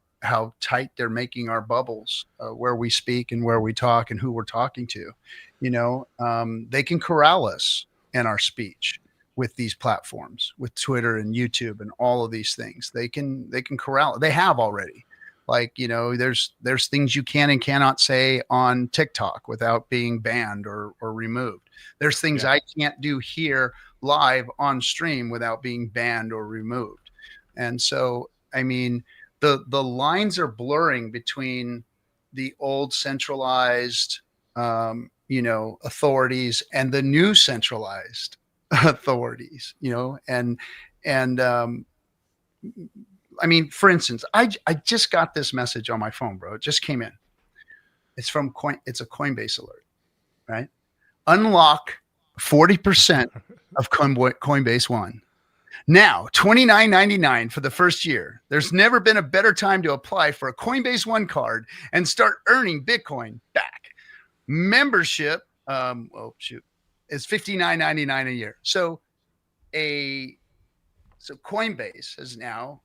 tight they're making our bubbles, where we speak and where we talk and who we're talking to. They can corral us in our speech with these platforms, with Twitter and YouTube and all of these things. They can corral. They have already. Like, there's things you can and cannot say on TikTok without being banned or removed. There's things I can't do here live on stream without being banned or removed. And so, I mean, the lines are blurring between the old centralized, authorities and the new centralized authorities, and I mean, for instance, I just got this message on my phone, bro. It just came in. It's from it's a Coinbase alert, right? Unlock 40% of Coinbase One. Now, $29.99 for the first year. There's never been a better time to apply for a Coinbase One card and start earning Bitcoin back. Membership, is $59.99 a year. So Coinbase has now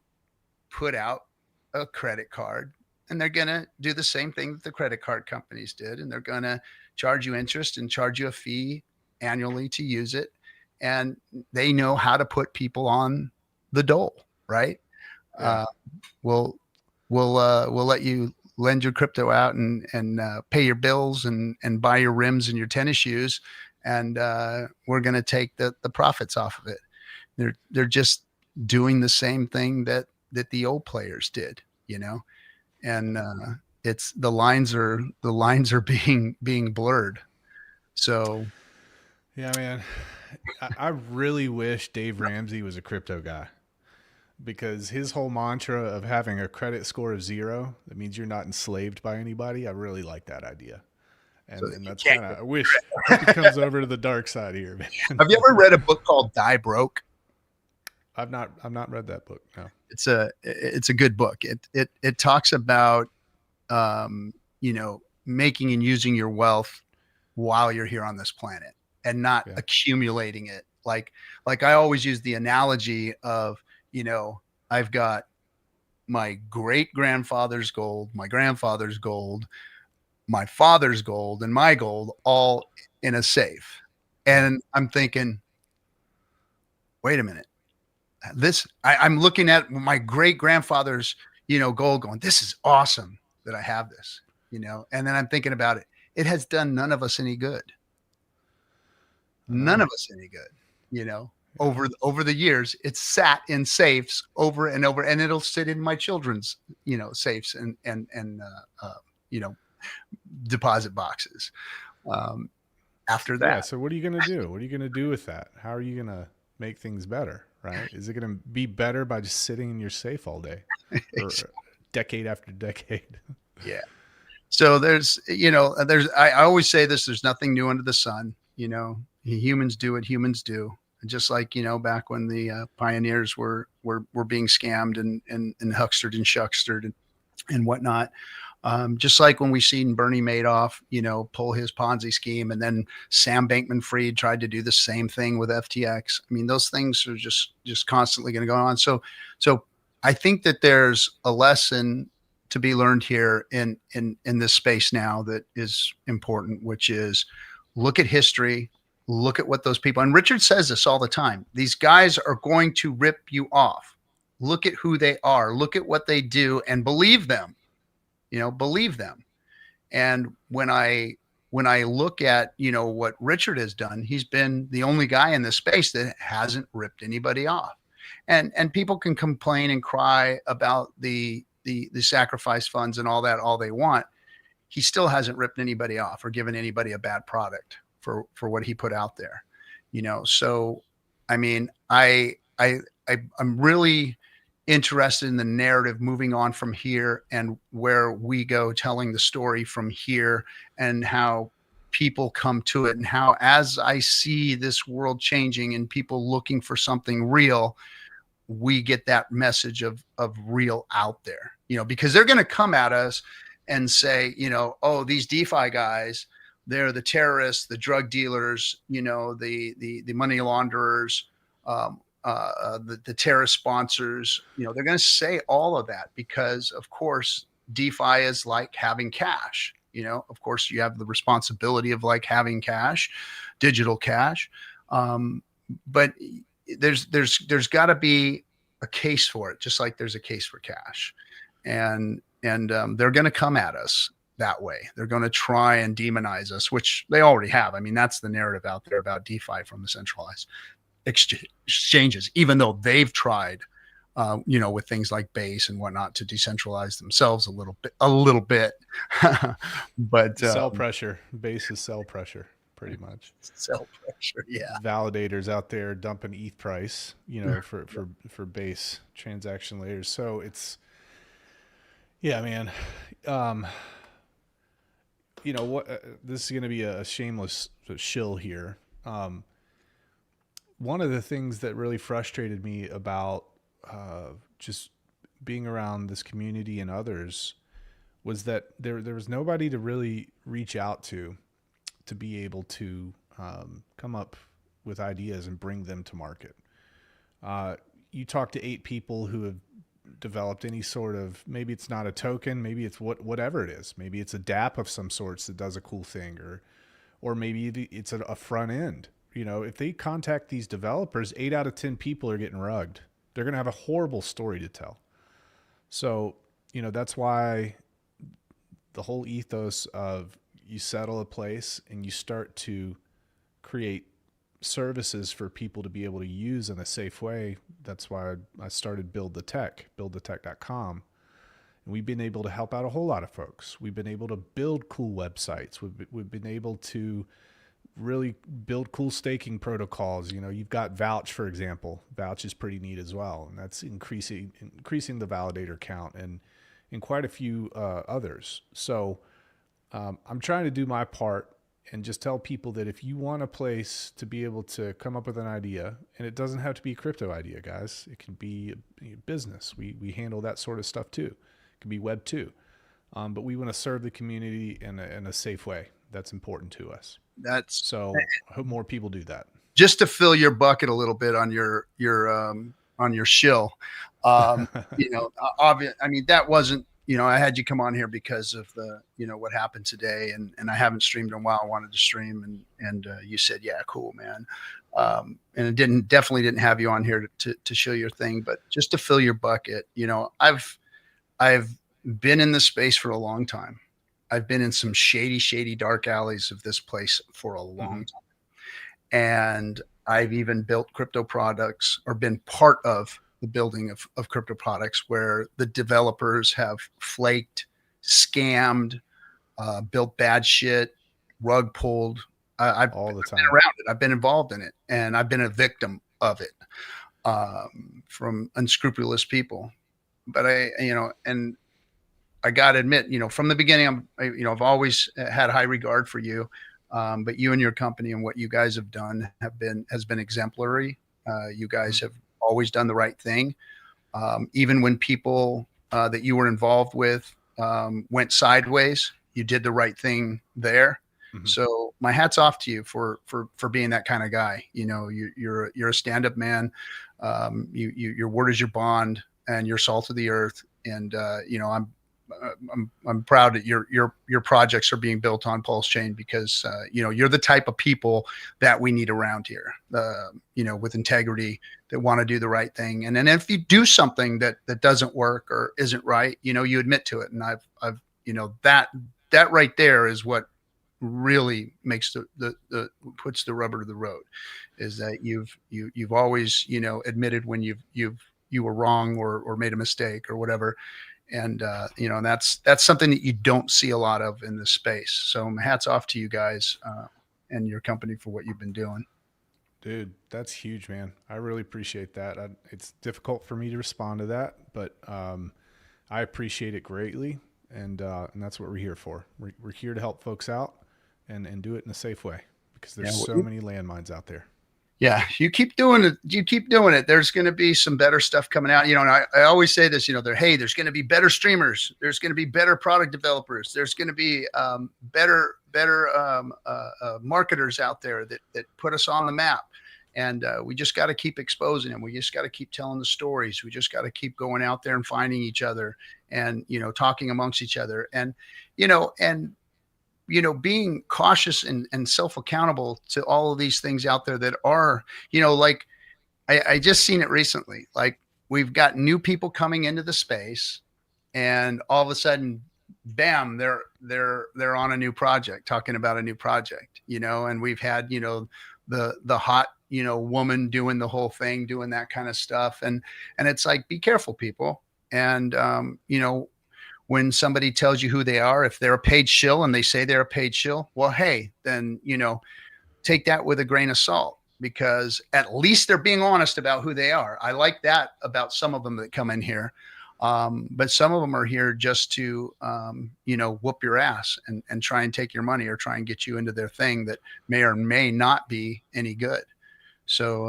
put out a credit card and they're going to do the same thing that the credit card companies did, and they're going to charge you interest and charge you a fee annually to use it. And they know how to put people on the dole, right? Yeah. Uh, we'll we'll let you lend your crypto out and pay your bills and buy your rims and your tennis shoes, and we're going to take the profits off of it. They're just doing the same thing that the old players did, you know, and it's the lines are being blurred. So Yeah, man. I really wish Dave Ramsey was a crypto guy, because his whole mantra of having a credit score of 0, that means you're not enslaved by anybody. I really like that idea. so And you that's can't kind go. of, I wish he comes over to the dark side here, man. Have you ever read a book called Die Broke? I've not read that book. No. It's a good book. It talks about you know, making and using your wealth while you're here on this planet and not Yeah. accumulating it. Like I always use the analogy of, you know, I've got my great grandfather's gold, my grandfather's gold, my father's gold, and my gold all in a safe. Yeah. And I'm thinking, wait a minute. I'm looking at my great grandfather's, you know, gold going, this is awesome that I have this, you know, and then I'm thinking about it. It has done none of us any good. I None know. of us any good, you know, Yeah. over the years. It's sat in safes over and over, and it'll sit in my children's, you know, safes and you know, deposit boxes. Um, after Yeah. that, So what are you going to do? What are you going to do with that? How are you going to make things better? Right? Is it going to be better by just sitting in your safe all day, or decade after decade? yeah. So there's, you know, I always say this, there's nothing new under the sun, you know, humans do what humans do. And just like, you know, back when the pioneers were being scammed and huckstered and shuckstered and whatnot. Just like when we seen Bernie Madoff, you know, pull his Ponzi scheme, and then Sam Bankman-Fried tried to do the same thing with FTX. I mean, those things are just constantly going to go on. So I think that there's a lesson to be learned here in this space now that is important, which is look at history, look at what those people, and Richard says this all the time. These guys are going to rip you off. Look at who they are, look at what they do, and believe them, you know, believe them. And when I look at, you know, what Richard has done, he's been the only guy in this space that hasn't ripped anybody off. And people can complain and cry about the sacrifice funds and all that all they want. He still hasn't ripped anybody off or given anybody a bad product for what he put out there, you know. So I mean, I'm really interested in the narrative moving on from here and where we go telling the story from here, and how people come to it, and how, as I see this world changing and people looking for something real, we get that message of real out there, you know, because they're going to come at us and say, you know, oh, these DeFi guys, they're the terrorists, the drug dealers, you know, the money launderers, the terrorist sponsors. You know, they're going to say all of that because, of course, DeFi is like having cash. You know, of course, you have the responsibility of like having cash, digital cash, but there's got to be a case for it, just like there's a case for cash, and they're going to come at us that way. They're going to try and demonize us, which they already have. I mean, that's the narrative out there about DeFi from the centralized exchanges, even though they've tried, you know, with things like Base and whatnot to decentralize themselves a little bit. But Sell pressure. Base is sell pressure, pretty much. sell pressure, yeah. Validators out there dumping ETH price, you know, for base transaction layers. So it's, yeah, man. Um, you know what? This is going to be a shameless shill here. One of the things that really frustrated me about just being around this community and others was that there was nobody to really reach out to be able to come up with ideas and bring them to market. You talk to 8 people who have developed any sort of, maybe it's not a token, maybe it's whatever it is, maybe it's a DApp of some sorts that does a cool thing, or maybe it's a front end. You know, if they contact these developers, 8 out of 10 people are getting rugged. They're going to have a horrible story to tell. So, you know, that's why the whole ethos of you settle a place and you start to create services for people to be able to use in a safe way. That's why I started buildthetech.com. And we've been able to help out a whole lot of folks. We've been able to build cool websites. We've been able to really build cool staking protocols. You know, you've got Vouch, for example. Vouch is pretty neat as well. And that's increasing the validator count and quite a few others. So I'm trying to do my part and just tell people that if you want a place to be able to come up with an idea, and it doesn't have to be a crypto idea, guys. It can be a business. We handle that sort of stuff too. It can be web too. But we want to serve the community in a safe way. That's important to us. So I hope more people do that. Just to fill your bucket a little bit on your shill. You know, obvious. I mean, that wasn't, you know, I had you come on here because of the, you know, what happened today, and I haven't streamed in a while. I wanted to stream, and you said, yeah, cool, man. And it definitely didn't have you on here to show your thing, but just to fill your bucket. You know, I've been in this space for a long time. I've been in some shady, dark alleys of this place for a long time. And I've even built crypto products, or been part of the building of crypto products, where the developers have flaked, scammed, built bad shit, rug pulled. I've been around it. I've been involved in it, and I've been a victim of it from unscrupulous people. But I got to admit, you know, from the beginning, I've always had high regard for you. But you and your company and what you guys have done has been exemplary. You guys have always done the right thing. Even when people that you were involved with went sideways, you did the right thing there. So my hat's off to you for being that kind of guy. You know, you're a stand-up man. Your word is your bond, and you're salt of the earth. And you know, I'm proud that your projects are being built on Pulse Chain, because you know, you're the type of people that we need around here. You know, with integrity, that want to do the right thing. And then if you do something that doesn't work or isn't right, you know, you admit to it. And I've you know, that right there is what really makes the puts the rubber to the road, is that you've always, you know, admitted when you were wrong or made a mistake or whatever. And you know, and that's something that you don't see a lot of in this space. So my hats off to you guys and your company for what you've been doing. Dude, that's huge, man. I really appreciate that. It's difficult for me to respond to that, but I appreciate it greatly, and that's what we're here for. We're here to help folks out and do it in a safe way, because there's so many landmines out there. Yeah, you keep doing it. You keep doing it. There's going to be some better stuff coming out. You know, and I always say this, you know, there's going to be better streamers. There's going to be better product developers. There's going to be better marketers out there that put us on the map. And we just got to keep exposing them. We just got to keep telling the stories. We just got to keep going out there and finding each other, and, you know, talking amongst each other, and, you know, being cautious and self-accountable to all of these things out there that are, you know, like I just seen it recently. Like, we've got new people coming into the space, and all of a sudden, bam, they're on a new project, talking about a new project, you know, and we've had, you know, the hot, you know, woman doing the whole thing, doing that kind of stuff. And it's like, be careful, people. And, you know, when somebody tells you who they are, if they're a paid shill and they say they're a paid shill, well, hey, then, you know, take that with a grain of salt, because at least they're being honest about who they are. I like that about some of them that come in here. But some of them are here just to, you know, whoop your ass and try and take your money, or try and get you into their thing that may or may not be any good. So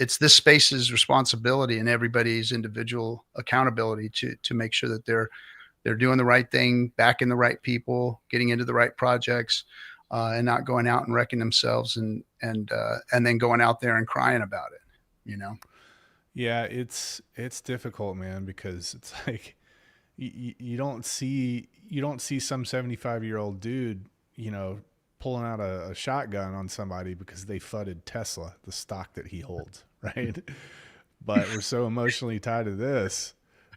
it's this space's responsibility and everybody's individual accountability to make sure that they're doing the right thing, backing the right people, getting into the right projects, and not going out and wrecking themselves and then going out there and crying about it, you know? Yeah, it's difficult, man, because it's like you don't see some 75-year-old dude, you know, pulling out a shotgun on somebody because they fudded Tesla, the stock that he holds, right? But we're so emotionally tied to this.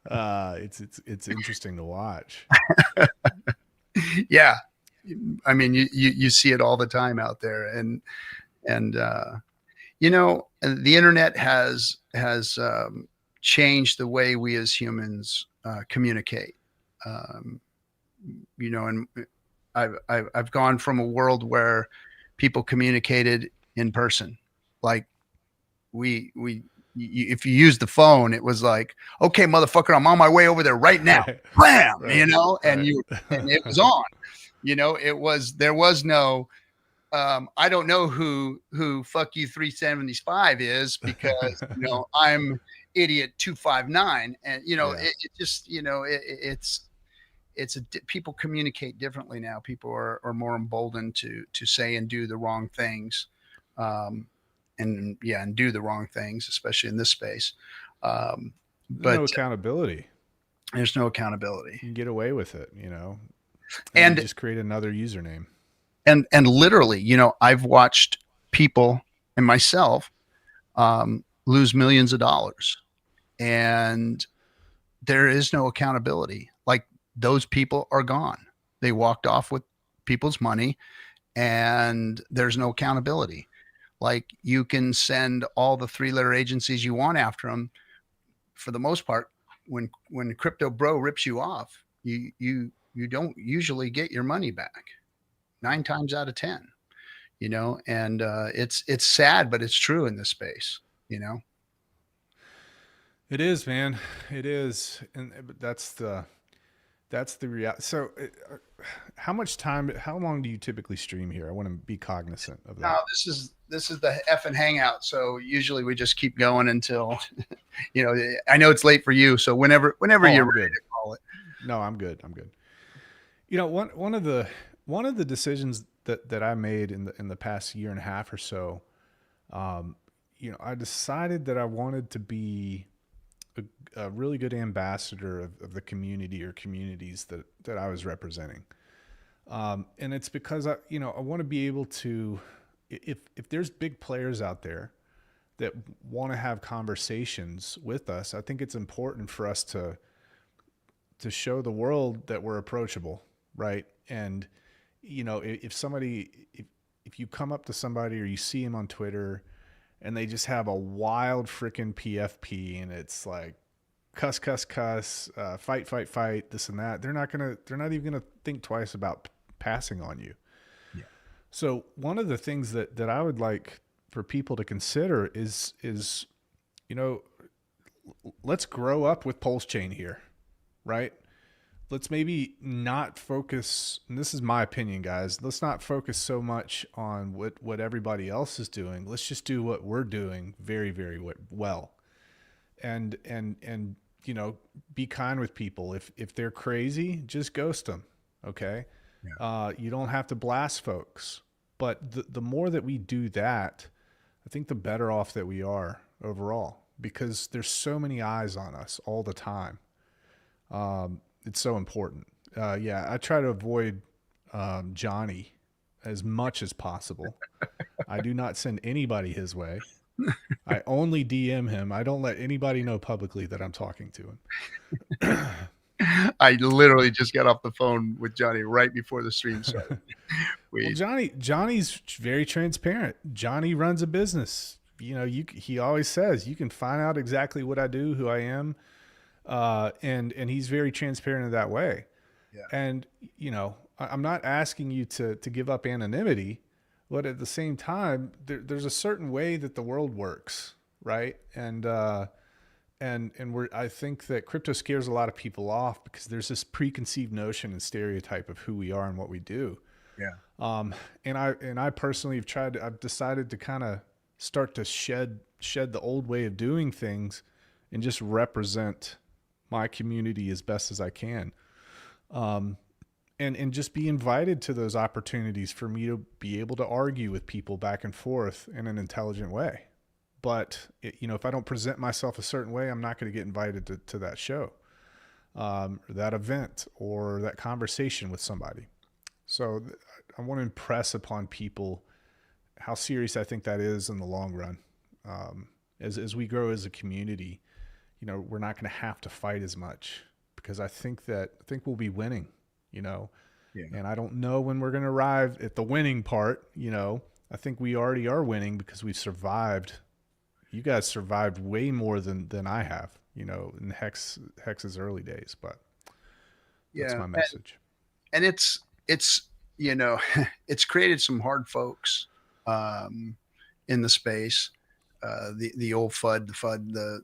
It's interesting to watch. Yeah. I mean, you see it all the time out there, and the internet has changed the way we as humans communicate. Um, and I've gone from a world where people communicated in person, like we if you use the phone, it was like, okay, motherfucker, I'm on my way over there right now. Right. Bam, Right. and Right. it was on. There was no I don't know who fuck you 375 is, because I'm idiot 259, and Yeah. it just people communicate differently now. People are more emboldened to say and do the wrong things, um, and do the wrong things, especially in this space. Um, There's no but accountability. there's no accountability, You can get away with it, and you and just create another username. and literally, I've watched people and myself lose millions of dollars, and there is no accountability. Like, those people are gone. They walked off with people's money, and there's no accountability. Like, you can send all the three-letter agencies you want after them. For the most part, when crypto bro rips you off, you don't usually get your money back 9 times out of 10. And it's sad, but it's true in this space. It is, man. It is, and but that's the reality. So, how long do you typically stream here? I want to be cognizant of Now, that. this is the FN Hangout, so usually we just keep going until I know it's late for you, so whenever Oh, you're I'm ready good. to call it. No, I'm good. I'm good. One of the decisions that I made in the past year and a half or so, um, I decided that I wanted to be a really good ambassador of the community or communities that I was representing. And it's because I want to be able to, if there's big players out there that want to have conversations with us, I think it's important for us to show the world that we're approachable, right? And if you come up to somebody or you see him on Twitter and they just have a wild freaking PFP and it's like cuss, cuss, cuss, fight, fight, fight, this and that, they're not even gonna think twice about passing on you. Yeah. So one of the things that I would like for people to consider is you know let's grow up with Pulse Chain here, right? Let's maybe not focus, and this is my opinion, guys, let's not focus so much on what everybody else is doing. Let's just do what we're doing very, very well. And be kind with people. If they're crazy, just ghost them, okay? Yeah. You don't have to blast folks. But the more that we do that, I think the better off that we are overall, because there's so many eyes on us all the time. It's so important. Yeah, I try to avoid Johnny as much as possible. I do not send anybody his way. I only DM him. I don't let anybody know publicly that I'm talking to him. I literally just got off the phone with Johnny right before the stream started. Well, We Johnny's very transparent. Johnny runs a business. He always says you can find out exactly what I do, who I am, and he's very transparent in that way. Yeah. And I'm not asking you to give up anonymity, but at the same time, there's a certain way that the world works, right? And I think that crypto scares a lot of people off because there's this preconceived notion and stereotype of who we are and what we do. Yeah. And I personally I've decided to kind of start to shed the old way of doing things and just represent my community as best as I can. And just be invited to those opportunities for me to be able to argue with people back and forth in an intelligent way. but if I don't present myself a certain way, I'm not going to get invited to that show, or that event, or that conversation with somebody. So I want to impress upon people how serious I think that is in the long run. As we grow as a community, we're not going to have to fight as much, because I think we'll be winning, Yeah. and I don't know when we're going to arrive at the winning part. I think we already are winning because we've survived. You guys survived way more than I have, in Hex's early days, but that's Yeah. my message. And it's it's created some hard folks in the space. The old FUD, the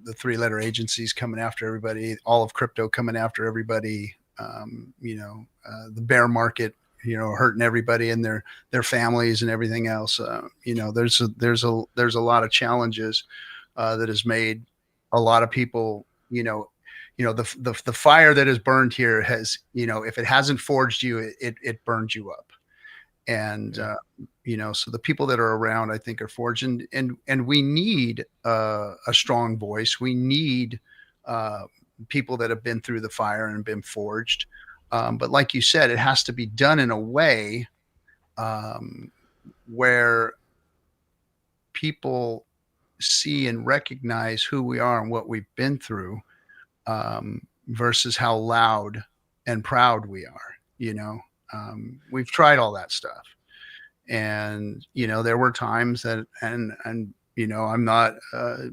3-letter agencies coming after everybody, all of crypto coming after everybody. The bear market, hurting everybody and their families and everything else. There's a lot of challenges that has made a lot of people, the fire that has burned here has, if it hasn't forged you, it burns you up. And so the people that are around, I think, are forged, and we need a strong voice. We need people that have been through the fire and been forged. But like you said, it has to be done in a way where people see and recognize who we are and what we've been through, versus how loud and proud we are. We've tried all that stuff, and there were times that, and I'm not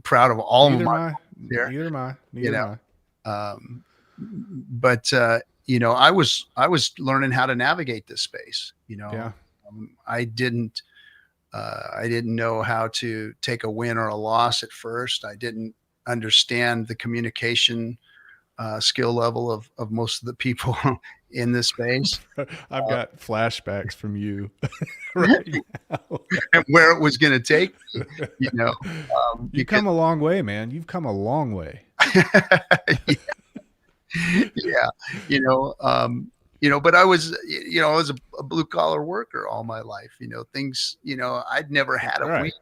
proud of all Neither of am my I. here, Neither am I. you Neither know, am um, but I was learning how to navigate this space. I. Yeah. I didn't know how to take a win or a loss at first. I didn't understand the communication skill level of most of the people in this space, I've got flashbacks from you right now. and where it was going to take me, You've because come a long way, man. You've come a long way. yeah, but I was a blue collar worker all my life. Things, I'd never had a win Right.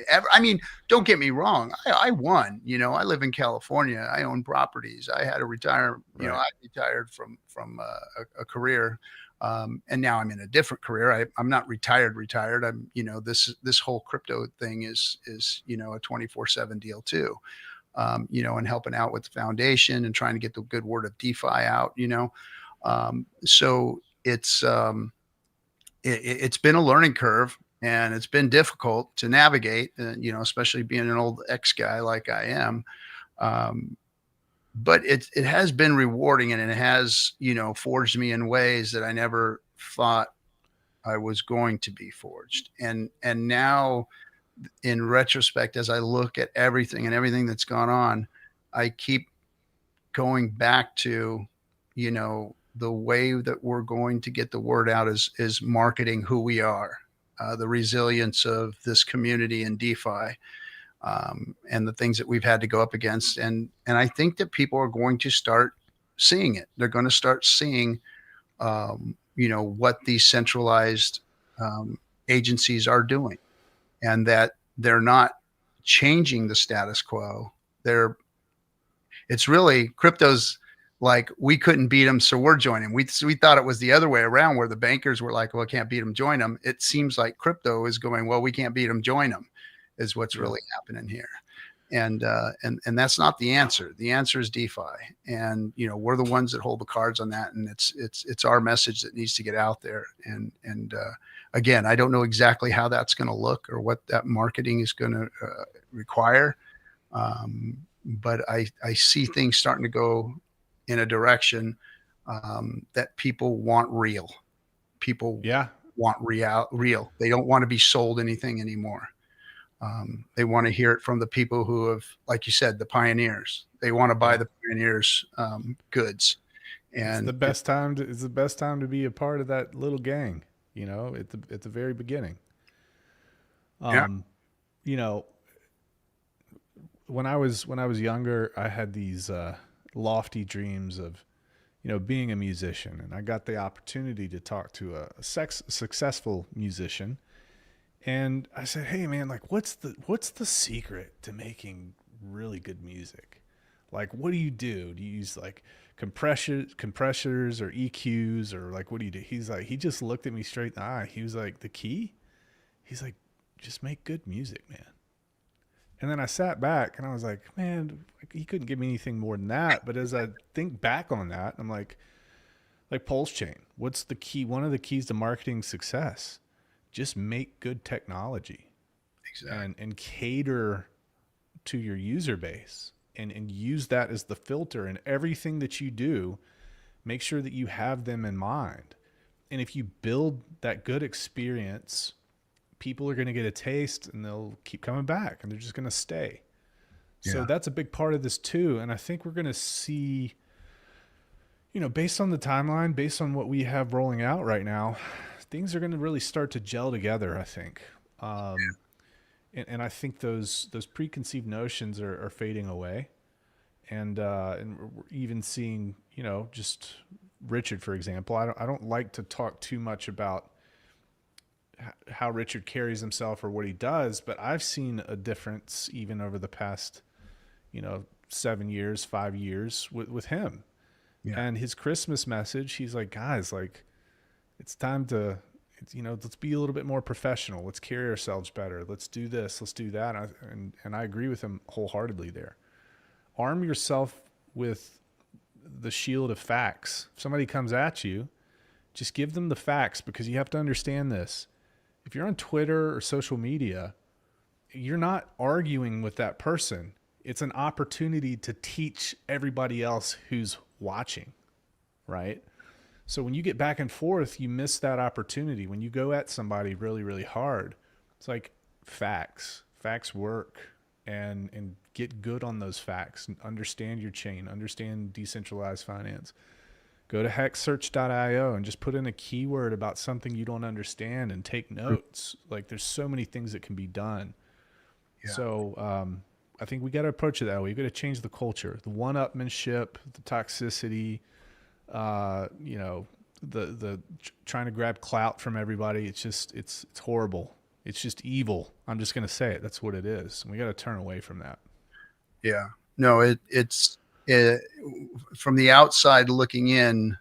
ever. I mean, don't get me wrong. I won. I live in California. I own properties. I had to retire. Right. I retired from a career, and now I'm in a different career. I'm not retired. I'm this whole crypto thing is a 24/7 deal too. And helping out with the foundation and trying to get the good word of DeFi out. So it's been a learning curve, and it's been difficult to navigate, especially being an old ex guy like I am. Um, but it has been rewarding, and it has, forged me in ways that I never thought I was going to be forged. And now, in retrospect, as I look at everything that's gone on, I keep going back to, the way that we're going to get the word out is marketing who we are, the resilience of this community in DeFi, and the things that we've had to go up against. And I think that people are going to start seeing it. They're going to start seeing, what these centralized agencies are doing, and that they're not changing the status quo. It's really crypto's like, we couldn't beat them, so we're joining. We thought it was the other way around, where the bankers were like, well, I can't beat them, join them. It seems like crypto is going, well, we can't beat them, join them, is what's really happening here. And that's not the answer. The answer is DeFi, and we're the ones that hold the cards on that, and it's our message that needs to get out there. And again, I don't know exactly how that's going to look or what that marketing is going to require, but I see things starting to go in a direction that people want real. People want real. They don't want to be sold anything anymore. They want to hear it from the people who have, like you said, the pioneers. They want to buy the pioneers' goods. And it's the best time to be a part of that little gang, at the very beginning. Yeah. When I was younger, I had these lofty dreams of, being a musician, and I got the opportunity to talk to a successful musician, And I said, "Hey man, like what's the secret to making really good music? Like what do you do? Do you use like compressors or EQs or like what do you do?" He's like he just looked at me straight in the eye. He was like, "The key?" He's like, "Just make good music, man." And then I sat back and I was like, "Man, he couldn't give me anything more than that." But as I think back on that, I'm like Pulse Chain, what's the key? One of the keys to marketing success, just make good technology Exactly. and cater to your user base and use that as the filter in everything that you do. Make sure that you have them in mind. And if you build that good experience, people are going to get a taste and they'll keep coming back and they're just going to stay. So Yeah. that's a big part of this too. And I think we're going to see, based on the timeline, based on what we have rolling out right now, things are going to really start to gel together, I think. Um, and I think those preconceived notions are fading away. And we're even seeing, just Richard, for example. I don't like to talk too much about how Richard carries himself or what he does, but I've seen a difference even over the past, 7 years, 5 years with him. Yeah. And his Christmas message, he's like, guys, like it's time to, let's be a little bit more professional. Let's carry ourselves better. Let's do this. Let's do that. And I agree with him wholeheartedly there. Arm yourself with the shield of facts. If somebody comes at you, just give them the facts, because you have to understand this. If you're on Twitter or social media, you're not arguing with that person. It's an opportunity to teach everybody else who's watching, right? So when you get back and forth, you miss that opportunity. When you go at somebody really, really hard, it's like facts. Facts work, and get good on those facts and understand your chain, understand decentralized finance. Go to hexsearch.io and just put in a keyword about something you don't understand and take notes. Like there's so many things that can be done. Yeah. So I think we got to approach it that way. We got to change the culture, the one-upmanship, the toxicity, the trying to grab clout from everybody. It's just it's horrible. It's just evil. I'm just gonna say it. That's what it is. And we got to turn away from that. Yeah. No, it's from the outside looking in,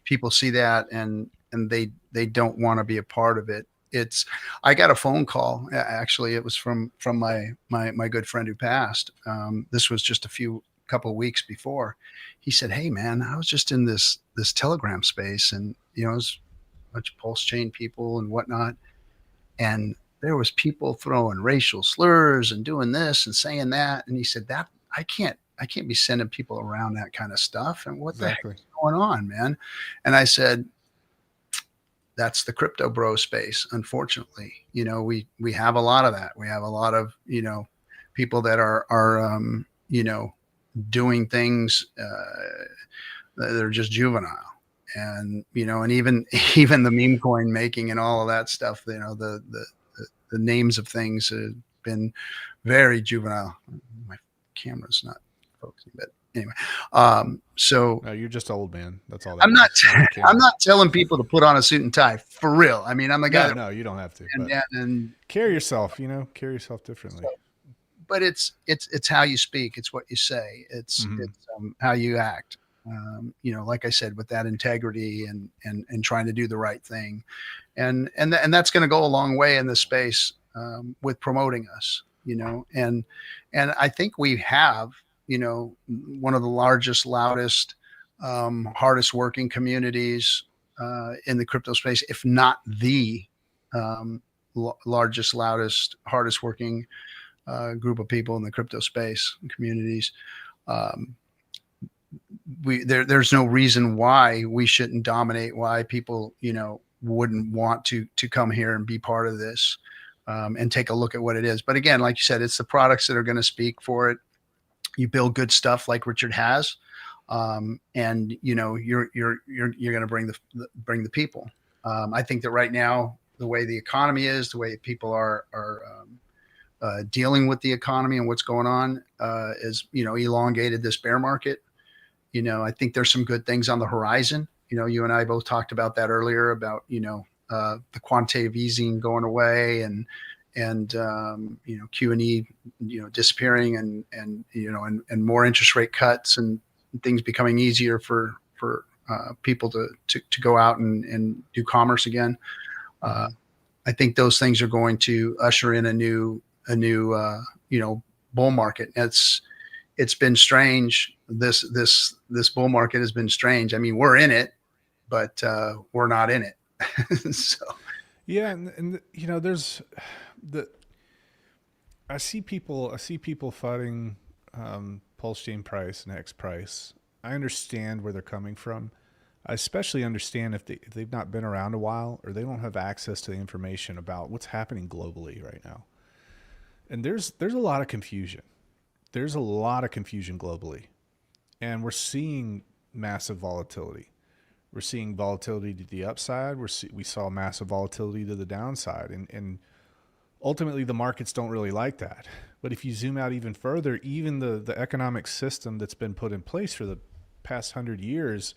people see that and they don't want to be a part of it. I got a phone call. Actually, it was from my good friend who passed. This was just a couple of weeks before. He said, "Hey man, I was just in this Telegram space, and it was a bunch of Pulse Chain people and whatnot, and there was people throwing racial slurs and doing this and saying that." And he said, "That I can't be sending people around that kind of stuff. And what the heck Exactly. is going on, man?" And I said, "That's the crypto bro space. Unfortunately, we have a lot of that. We have a lot of, people that are doing things, that are just juvenile. And, and even, even the meme coin making and all of that stuff, the names of things have been very juvenile. My camera's not focusing, but anyway. So No, you're just old, man. That's all that I'm not, is. Not the camera. I'm not telling people to put on a suit and tie for real. I mean, I'm the guy No, you don't have to. But and carry yourself. Carry yourself differently. but it's how you speak. It's what you say. It's how you act. Like I said, with that integrity and trying to do the right thing, and that's going to go a long way in this space, with promoting us. And I think we have, one of the largest, loudest, hardest working communities, in the crypto space, if not the, largest, loudest, hardest working, group of people in the crypto space and communities. Um, there's no reason why we shouldn't dominate, why people, wouldn't want to come here and be part of this, and take a look at what it is. But again, like you said, it's the products that are going to speak for it. You build good stuff like Richard has, and you're going to bring the people. I think that right now, the way the economy is, the way people are dealing with the economy and what's going on, is elongated this bear market. I think there's some good things on the horizon. You and I both talked about that earlier, about the quantitative easing going away and QE disappearing and more interest rate cuts and things becoming easier for people to go out and do commerce again. Mm-hmm. I think those things are going to usher in a new bull market. It's been strange. This bull market has been strange. I mean, we're in it, but we're not in it. So Yeah, and there's the I see people fighting pulse chain price and hex price. I understand where they're coming from. I especially understand if they've not been around a while or they don't have access to the information about what's happening globally right now. And there's a lot of confusion. There's a lot of confusion globally, and we're seeing massive volatility. We're seeing volatility to the upside. We saw massive volatility to the downside, and ultimately the markets don't really like that. But if you zoom out even further, even the economic system that's been put in place for the past 100 years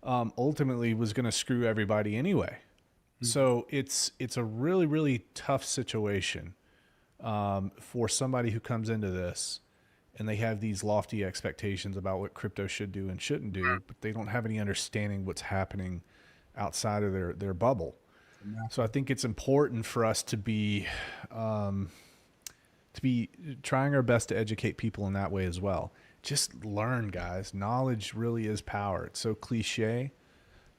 ultimately was going to screw everybody anyway. Mm-hmm. So it's a really, really tough situation for somebody who comes into this and they have these lofty expectations about what crypto should do and shouldn't do, but they don't have any understanding what's happening outside of their bubble. Yeah. So I think it's important for us to be trying our best to educate people in that way as well. Just learn, guys. Knowledge really is power. It's so cliche,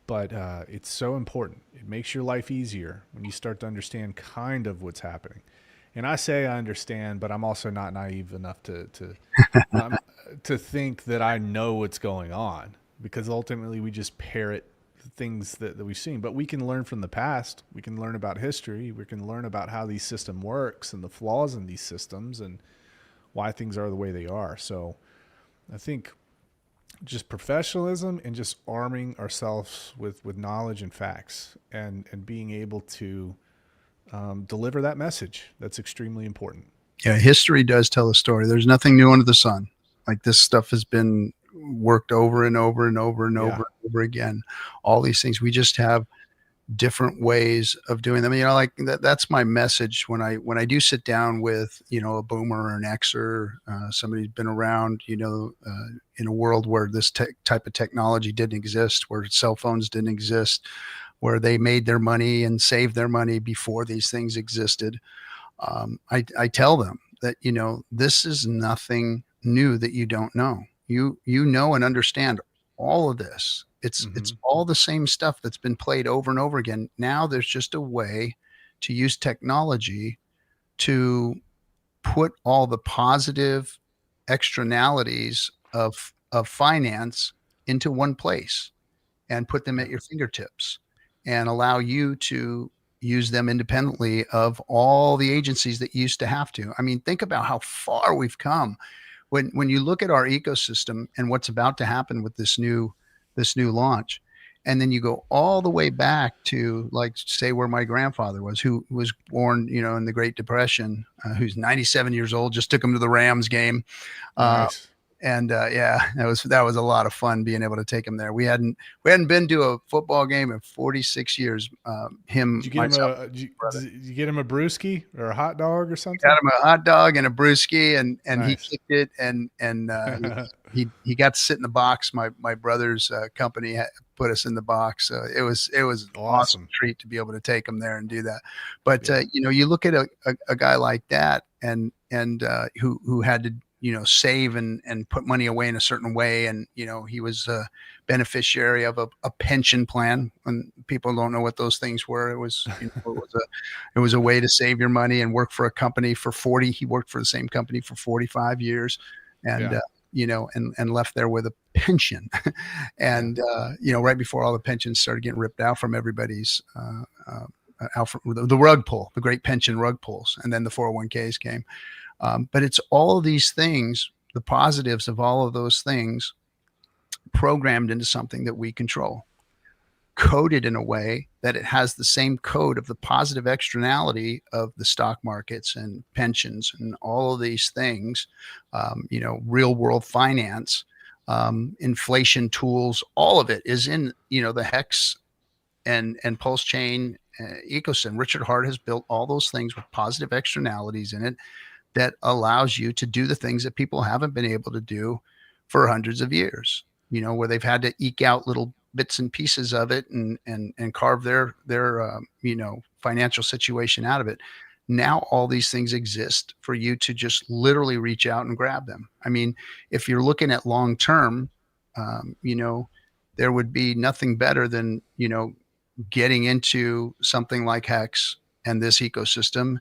but it's so important. It makes your life easier when you start to understand kind of what's happening. And I say I understand, but I'm also not naive enough to think that I know what's going on, because ultimately we just parrot things that we've seen. But we can learn from the past. We can learn about history. We can learn about how these system works and the flaws in these systems and why things are the way they are. So I think just professionalism and just arming ourselves with knowledge and facts and being able to deliver that message. That's extremely important. Yeah, history does tell a story. There's nothing new under the sun. Like, this stuff has been worked over and over and over and over and over again. All these things, we just have different ways of doing them. Like that's my message when I do sit down with a boomer or an Xer, somebody who's been around in a world where this type of technology didn't exist, where cell phones didn't exist, where they made their money and saved their money before these things existed. I tell them that, this is nothing new that you don't know. You know and understand all of this. It's all the same stuff that's been played over and over again. Now there's just a way to use technology to put all the positive externalities of finance into one place and put them at your fingertips and allow you to use them independently of all the agencies that you used to have to. I mean, think about how far we've come. When you look at our ecosystem and what's about to happen with this new launch, and then you go all the way back to, like, say, where my grandfather was, who was born, in the Great Depression, who's 97 years old, just took him to the Rams game. Nice. And that was a lot of fun being able to take him there. We hadn't been to a football game in 46 years. Did you get him a brewski or a hot dog or something? Got him a hot dog and a brewski, and nice. He kicked it, and he got to sit in the box. My brother's company put us in the box. It was an awesome treat to be able to take him there and do that. But you look at a guy like that, and who had to save and put money away in a certain way. And, he was a beneficiary of a pension plan. When people don't know what those things were, it was a way to save your money and work for a company for 40. He worked for the same company for 45 years and, and left there with a pension. And, right before all the pensions started getting ripped out from everybody's, out from the rug pull, the great pension rug pulls. And then the 401ks came. But it's all of these things, the positives of all of those things, programmed into something that we control, coded in a way that it has the same code of the positive externality of the stock markets and pensions and all of these things, real world finance, inflation tools. All of it is in, the hex and pulse chain ecosystem. Richard Hart has built all those things with positive externalities in it that allows you to do the things that people haven't been able to do for hundreds of years. Where they've had to eke out little bits and pieces of it and carve their financial situation out of it. Now all these things exist for you to just literally reach out and grab them. I mean, if you're looking at long term, there would be nothing better than getting into something like Hex and this ecosystem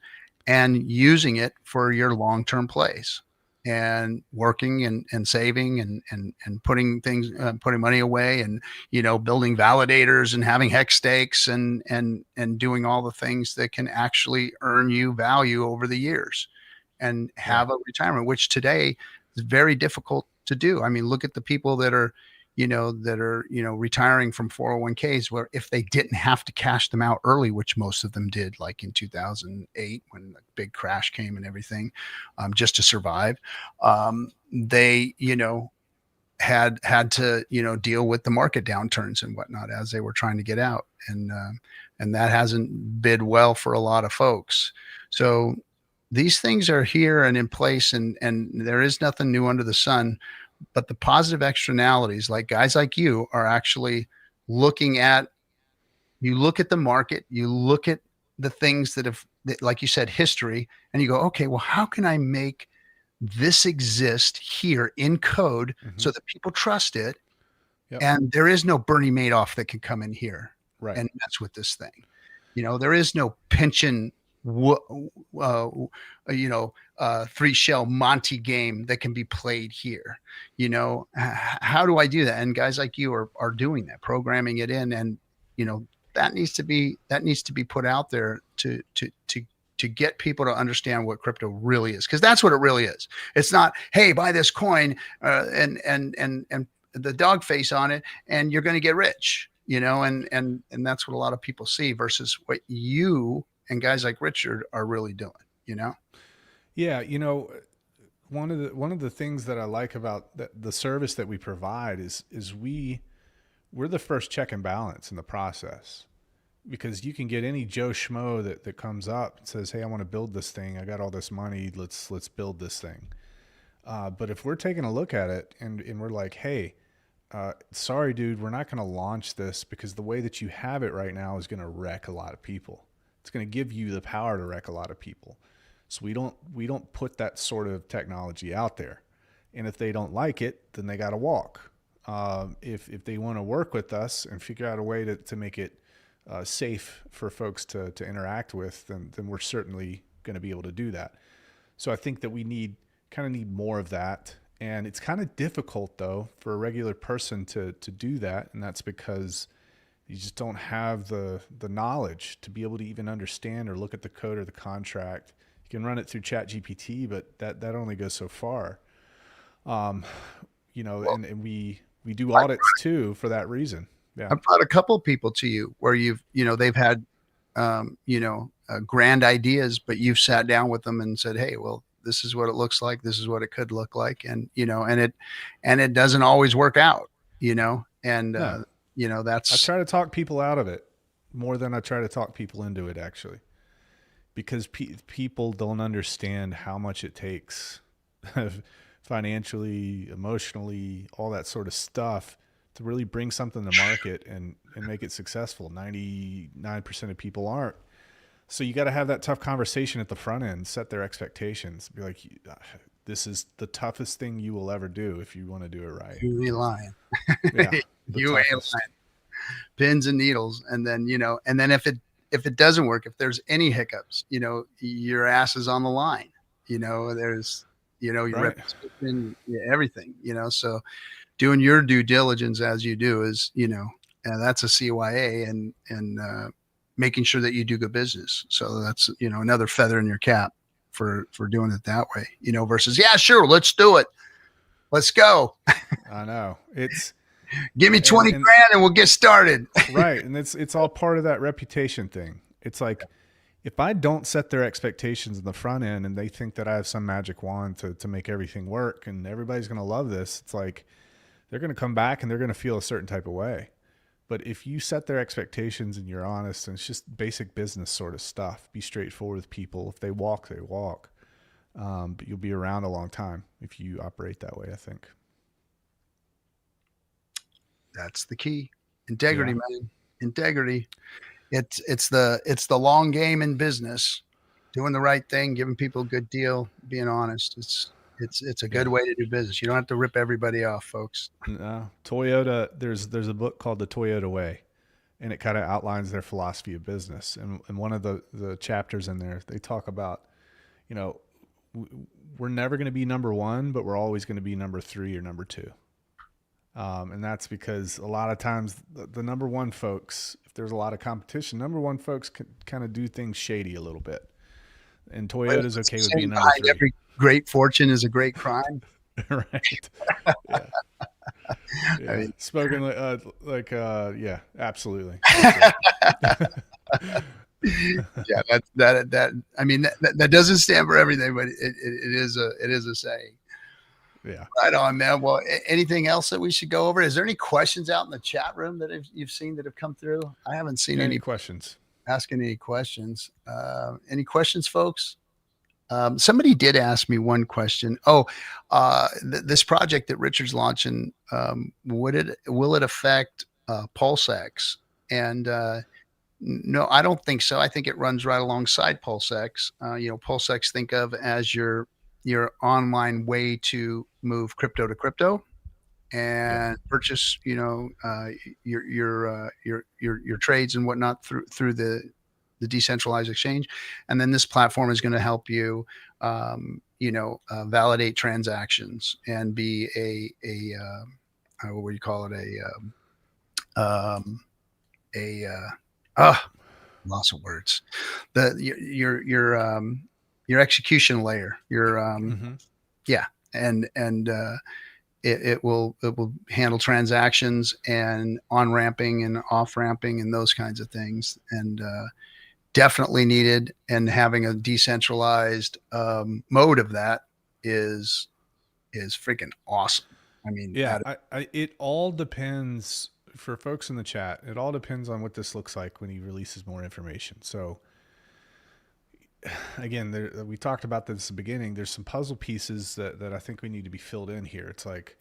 and using it for your long-term plays and working and saving and putting things, putting money away and, building validators and having hex stakes and doing all the things that can actually earn you value over the years and have a retirement, which today is very difficult to do. I mean, look at the people that are retiring from 401ks, where if they didn't have to cash them out early, which most of them did, like in 2008 when the big crash came and everything, just to survive, they had to deal with the market downturns and whatnot as they were trying to get out, and that hasn't bid well for a lot of folks. So these things are here and in place, and there is nothing new under the sun. But the positive externalities, like guys like you are actually looking at, you look at the market, you look at the things that have, like you said, history, and you go, okay, well, how can I make this exist here in code so that people trust it? Yep. And there is no Bernie Madoff that can come in here and mess with this thing. There is no pension, three shell Monty game that can be played here. How do I do that? And guys like you are doing that, programming it in, and that needs to be put out there to get people to understand what crypto really is, because that's what it really is. It's not, hey, buy this coin and the dog face on it and you're going to get rich, and that's what a lot of people see versus what you and guys like Richard are really doing. Yeah, one of the things that I like about the service that we provide is we're the first check and balance in the process, because you can get any Joe Schmo that comes up and says, hey, I want to build this thing. I got all this money. Let's build this thing. But if we're taking a look at it and we're like, hey, sorry, dude, we're not going to launch this because the way that you have it right now is going to wreck a lot of people. It's going to give you the power to wreck a lot of people. So we don't put that sort of technology out there. And if they don't like it, then they got to walk. If they want to work with us and figure out a way to make it safe for folks to interact with, then we're certainly going to be able to do that. So I think that we need more of that. And it's kind of difficult, though, for a regular person to do that. And that's because you just don't have the knowledge to be able to even understand or look at the code or the contract. You can run it through ChatGPT, but that only goes so far. And we do audits too for that reason. Yeah. I've brought a couple of people to you where they've had, grand ideas, but you've sat down with them and said, hey, well, this is what it looks like. This is what it could look like. And, and it doesn't always work out, and, no. That's, I try to talk people out of it more than I try to talk people into it, actually, because people don't understand how much it takes financially, emotionally, all that sort of stuff to really bring something to market and make it successful. 99% of people aren't. So you got to have that tough conversation at the front end, set their expectations, be like, this is the toughest thing you will ever do if you want to do it right. You ain't lying. Yeah, you ain't lying. Pins and needles. And then, and then if it doesn't work, if there's any hiccups, your ass is on the line, there's, your reputation, everything, so doing your due diligence as you do is, and that's a CYA and making sure that you do good business. So that's, another feather in your cap for doing it that way, versus, yeah, sure, let's do it. Let's go. I know. It's, give me 20 grand and we'll get started. Right. And it's all part of that reputation thing. It's like, if I don't set their expectations in the front end and they think that I have some magic wand to make everything work and everybody's going to love this, it's like, they're going to come back and they're going to feel a certain type of way. But if you set their expectations and you're honest, and it's just basic business sort of stuff, be straightforward with people. If they walk, they walk. But you'll be around a long time if you operate that way, I think. That's the key. Integrity, Yeah. man. Integrity. It's the long game in business. Doing the right thing, giving people a good deal, being honest. It's a good Yeah. way to do business. You don't have to rip everybody off, folks. No. Toyota, there's a book called The Toyota Way, and it kind of outlines their philosophy of business. And one of the chapters in there, they talk about, you know, we're never going to be number one, but we're always going to be number three or number two. And that's because a lot of times the number one folks, if there's a lot of competition, number one folks can kind of do things shady a little bit. And Toyota's okay with being number three. Every great fortune is a great crime. Right. Yeah. Yeah. I mean, Spoken yeah, absolutely. yeah, that. I mean, that doesn't stand for everything, but it is a saying. Yeah. Right on, man. Well, anything else that we should go over? Is there any questions out in the chat room that you've seen that have come through? I haven't seen any questions. Asking any questions. Any questions, folks? Somebody did ask me one question. This project that Richard's launching, will it affect PulseX? And no, I don't think so. I think it runs right alongside PulseX. PulseX, think of as your online way to move crypto to crypto and purchase, your trades and whatnot through the decentralized exchange. And then this platform is going to help you, validate transactions and be what do you call it? Lots of words. Your execution layer, it will handle transactions and on ramping and off ramping and those kinds of things. And definitely needed, and having a decentralized mode of that is freaking awesome. I mean, yeah, it all depends for folks in the chat. It all depends on what this looks like when he releases more information. So again, we talked about this at the beginning. There's some puzzle pieces that I think we need to be filled in here. It's like,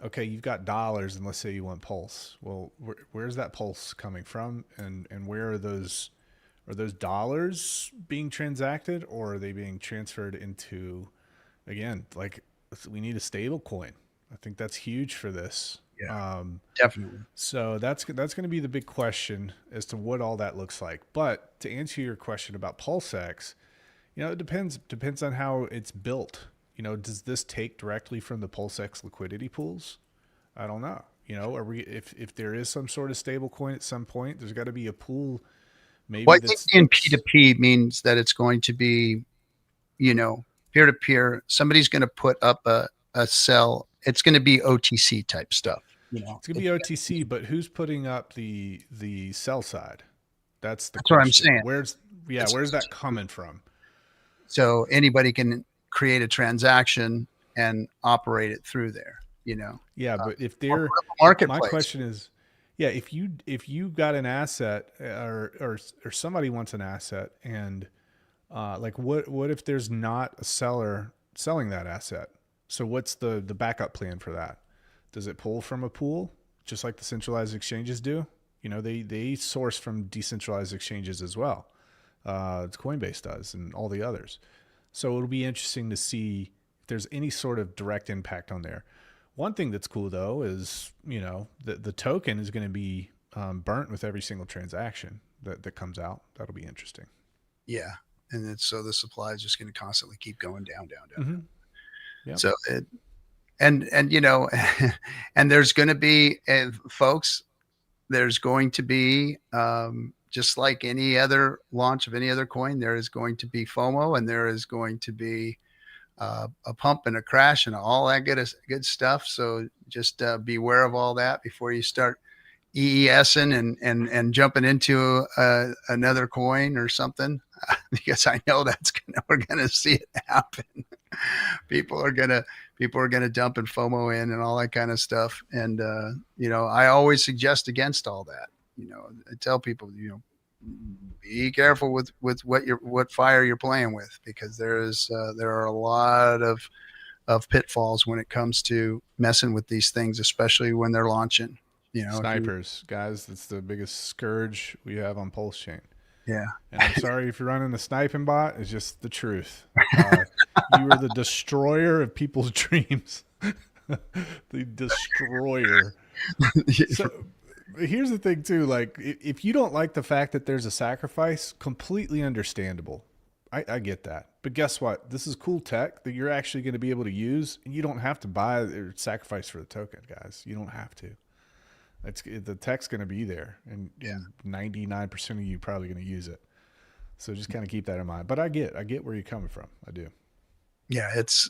okay, you've got dollars, and let's say you want Pulse. Well, where's that Pulse coming from, and where are those dollars being transacted, or are they being transferred into, again, like, we need a stable coin. I think that's huge for this. Yeah, definitely. So that's going to be the big question as to what all that looks like. But to answer your question about PulseX, it depends on how it's built. Does this take directly from the PulseX liquidity pools? I don't know. Are we, if there is some sort of stable coin at some point, there's got to be a pool. Maybe I think in P2P means that it's going to be, peer-to-peer. Somebody's going to put up a sell. It's going to be OTC type stuff. It's going to be OTC, but who's putting up the sell side? That's what I'm saying. Where's that coming from? So anybody can create a transaction and operate it through there. Yeah, but if they're marketplace. My question is, yeah, if you got an asset or somebody wants an asset, and what if there's not a seller selling that asset? So what's the backup plan for that? Does it pull from a pool just like the centralized exchanges do? They source from decentralized exchanges as well. Coinbase does, and all the others. So it'll be interesting to see if there's any sort of direct impact on there. One thing that's cool though is, the token is going to be burnt with every single transaction that comes out. That'll be interesting. Yeah. And so the supply is just going to constantly keep going down. Mm-hmm. Yep. So and there's going to be, folks, there's going to be, just like any other launch of any other coin, there is going to be FOMO, and there is going to be a pump and a crash and all that good stuff. So just beware of all that before you start EESing and jumping into another coin or something, because I know we're gonna see it happen. people are gonna People are gonna dump and FOMO in and all that kind of stuff. And I always suggest against all that. I tell people, be careful with what fire you're playing with, because there are a lot of pitfalls when it comes to messing with these things, especially when they're launching. Snipers, guys, that's the biggest scourge we have on Pulse Chain. Yeah. And I'm sorry if you're running the sniping bot. It's just the truth. You are the destroyer of people's dreams. The destroyer. So here's the thing too. Like, if you don't like the fact that there's a sacrifice, completely understandable. I get that. But guess what? This is cool tech that you're actually going to be able to use, and you don't have to buy or sacrifice for the token, guys. You don't have to. The tech's going to be there, and 99% of you probably going to use it. So just kind of keep that in mind. But I get where you're coming from. I do. Yeah, it's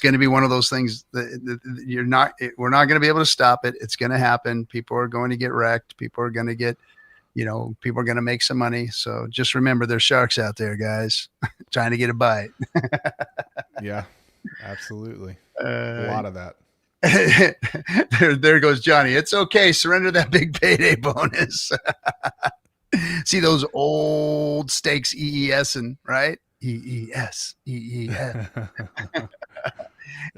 going to be one of those things that we're not going to be able to stop it. It's going to happen. People are going to get wrecked. People are going to get, people are going to make some money. So just remember, there's sharks out there, guys, trying to get a bite. Yeah, absolutely. A lot of that. There goes Johnny. It's okay. Surrender that big payday bonus. See those old stakes EESing, right? EES.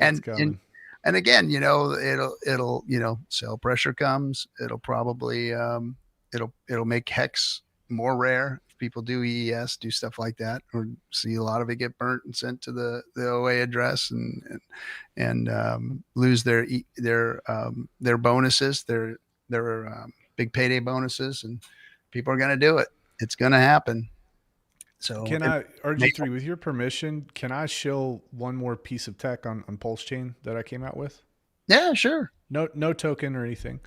and again, it'll sell pressure comes. It'll probably it'll make Hex more rare. If people do EES, do stuff like that, or see a lot of it get burnt and sent to the OA address and lose their bonuses, their big payday bonuses, and people are going to do it. It's going to happen. So can I, RG3, with your permission, can I show one more piece of tech on Pulse Chain that I came out with? Yeah, sure. No token or anything.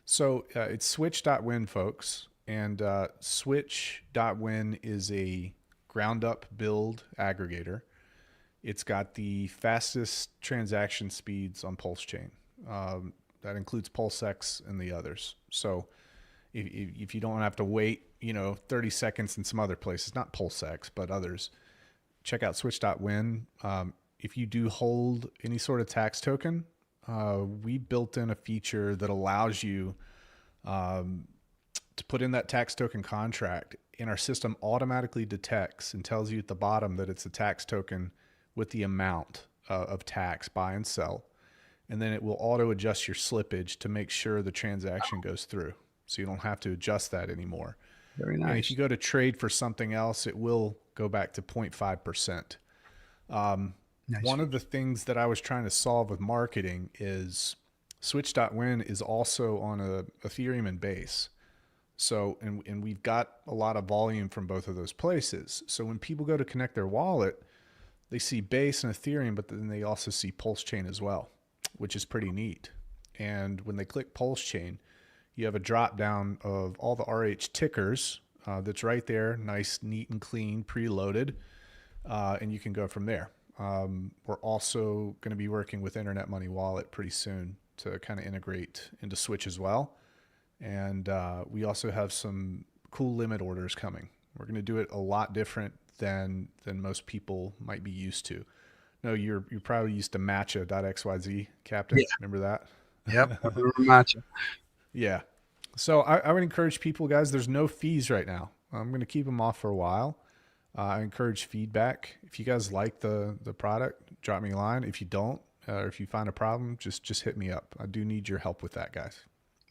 So it's switch.win, folks. And switch.win is a ground up build aggregator. It's got the fastest transaction speeds on Pulse Chain. That includes PulseX and the others. So if you don't have to wait, 30 seconds in some other places, not PulseX, but others, check out switch.win. If you do hold any sort of tax token, we built in a feature that allows you to put in that tax token contract, and our system automatically detects and tells you at the bottom that it's a tax token with the amount of tax, buy and sell. And then it will auto adjust your slippage to make sure the transaction goes through. So you don't have to adjust that anymore. Very nice. And if you go to trade for something else, it will go back to 0.5%. Nice. One of the things that I was trying to solve with marketing is switch.win is also on a Ethereum and Base. So, and we've got a lot of volume from both of those places. So when people go to connect their wallet, they see Base and Ethereum, but then they also see Pulse Chain as well, which is pretty neat. And when they click Pulse Chain, you have a drop down of all the RH tickers that's right there, nice, neat and clean, preloaded, and you can go from there. We're also going to be working with Internet Money Wallet pretty soon to kind of integrate into Switch as well. And we also have some cool limit orders coming. We're going to do it a lot different than most people might be used to. No, you're probably used to matcha.xyz, Captain. Yeah. Remember that? Yep, I remember matcha. Yeah. So I would encourage people, guys, there's no fees right now. I'm going to keep them off for a while. I encourage feedback. If you guys like the product, drop me a line. If you don't, or if you find a problem, just hit me up. I do need your help with that, guys.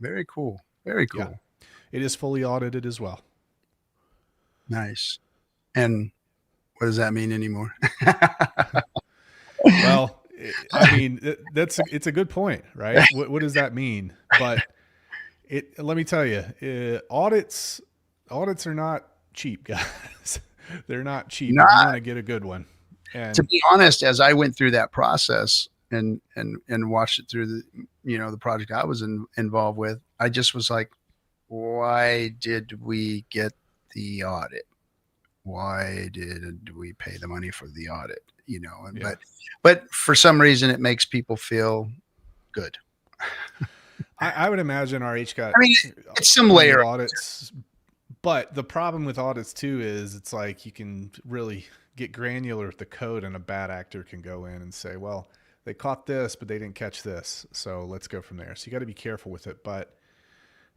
Very cool. Very cool. Yeah. It is fully audited as well. Nice. And what does that mean anymore? Well, I mean, it's a good point, right? What does that mean? But let me tell you, audits are not cheap, guys. They're not cheap. You want to get a good one. And to be honest, as I went through that process and watched it through the project I was involved with, I just was like, why did we get the audit? Why did we pay the money for the audit? But for some reason it makes people feel good. I would imagine RH got I mean, it's some plenty layer. of audits, but the problem with audits too is it's like you can really get granular with the code, and a bad actor can go in and say, well, they caught this, but they didn't catch this, so let's go from there. So you got to be careful with it, but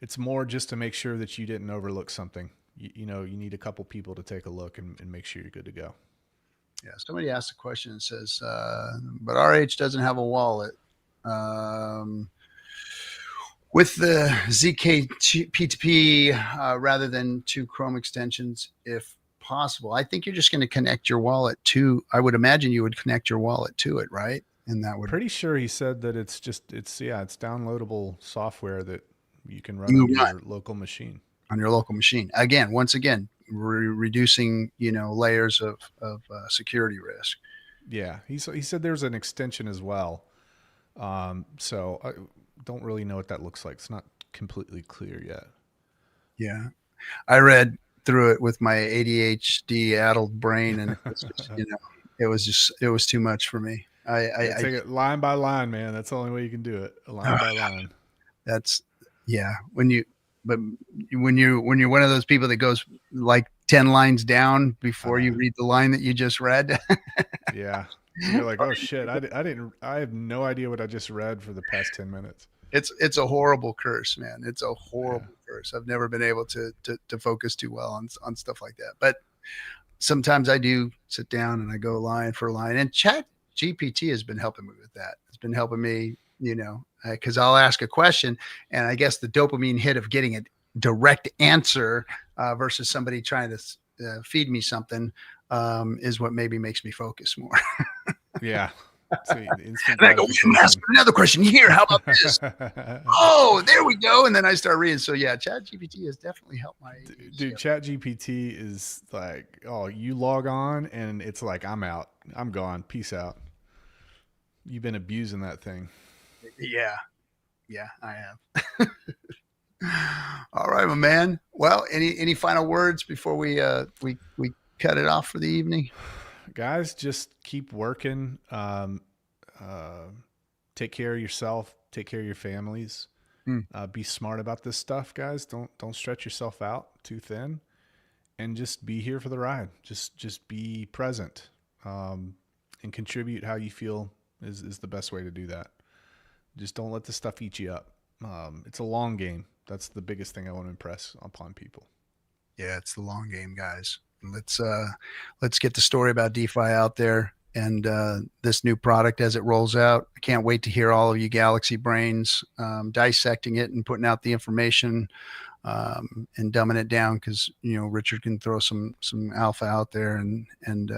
it's more just to make sure that you didn't overlook something. You know, you need a couple people to take a look and make sure you're good to go. Yeah, somebody asked a question and says, but RH doesn't have a wallet. With the ZK P2P rather than two Chrome extensions, if possible. I think you're just going to connect your wallet to, I would imagine you would connect your wallet to it, right? And that would. Pretty sure he said that it's downloadable software that you can run You on run your local machine. on your local machine. Again, once again, reducing, layers of security risk. Yeah, he said there's an extension as well. So I don't really know what that looks like. It's not completely clear yet. Yeah. I read through it with my ADHD addled brain, and it was just, it was too much for me. I take it line by line, man. That's the only way you can do it. Line by line. That's when you're one of those people that goes like 10 lines down before you read the line that you just read. Yeah. You're like, oh shit, I have no idea what I just read for the past 10 minutes. It's a horrible curse, man. It's a horrible curse. I've never been able to focus too well on stuff like that. But sometimes I do sit down and I go line for line, and Chat GPT has been helping me with that. It's been helping me, because I'll ask a question, and I guess the dopamine hit of getting a direct answer versus somebody trying to feed me something is what maybe makes me focus more. Yeah. And I go, ask another question here. How about this? Oh, there we go. And then I start reading. So yeah, Chat GPT has definitely helped my dude. Chat GPT is like, oh, you log on and it's like, I'm out. I'm gone. Peace out. You've been abusing that thing. Yeah, I have. All right, my man. Well, any final words before we cut it off for the evening? Guys, just keep working. Take care of yourself. Take care of your families. Be smart about this stuff, guys. Don't stretch yourself out too thin, and just be here for the ride. Just be present, and contribute how you feel is the best way to do that. Just don't let this stuff eat you up. It's a long game. That's the biggest thing I want to impress upon people. Yeah, it's the long game, guys. Let's get the story about DeFi out there, and this new product as it rolls out. I can't wait to hear all of you Galaxy brains dissecting it and putting out the information and dumbing it down, because Richard can throw some alpha out there, and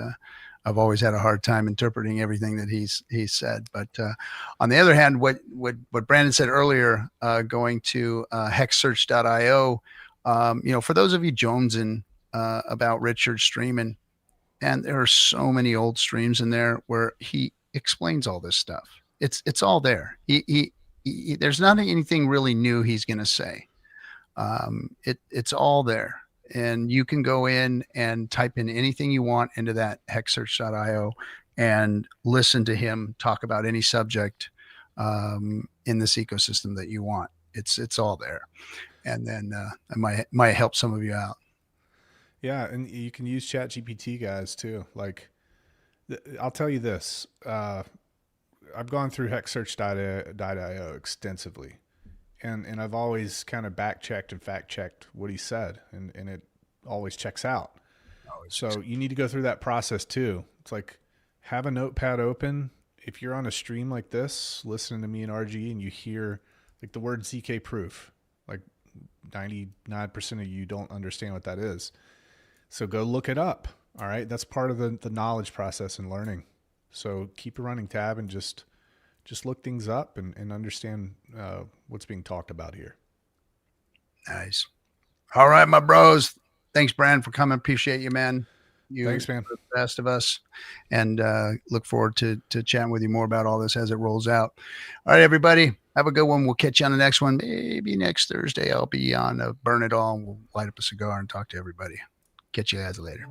I've always had a hard time interpreting everything that he's said. But on the other hand, what Brandon said earlier, going to hexsearch.io, for those of you jonesing about Richard streaming, and there are so many old streams in there where he explains all this stuff. It's all there. He there's not anything really new he's going to say. It's all there, and you can go in and type in anything you want into that hexsearch.io and listen to him talk about any subject in this ecosystem that you want. It's all there, and then it might help some of you out. Yeah, and you can use ChatGPT, guys, too. Like, I'll tell you this. I've gone through hexsearch.io extensively, and I've always kind of back-checked and fact-checked what he said, and it always checks out. So you need to go through that process, too. It's like, have a notepad open. If you're on a stream like this, listening to me and RG, and you hear like the word ZK proof, like 99% of you don't understand what that is. So go look it up. All right. That's part of the knowledge process and learning. So keep a running tab and just look things up and understand what's being talked about here. Nice. All right, my bros. Thanks, Brand, for coming. Appreciate you, man. Thanks, man. The best of us, and look forward to chatting with you more about all this as it rolls out. All right, everybody. Have a good one. We'll catch you on the next one. Maybe next Thursday I'll be on Burn It All, and we'll light up a cigar and talk to everybody. Catch you guys later.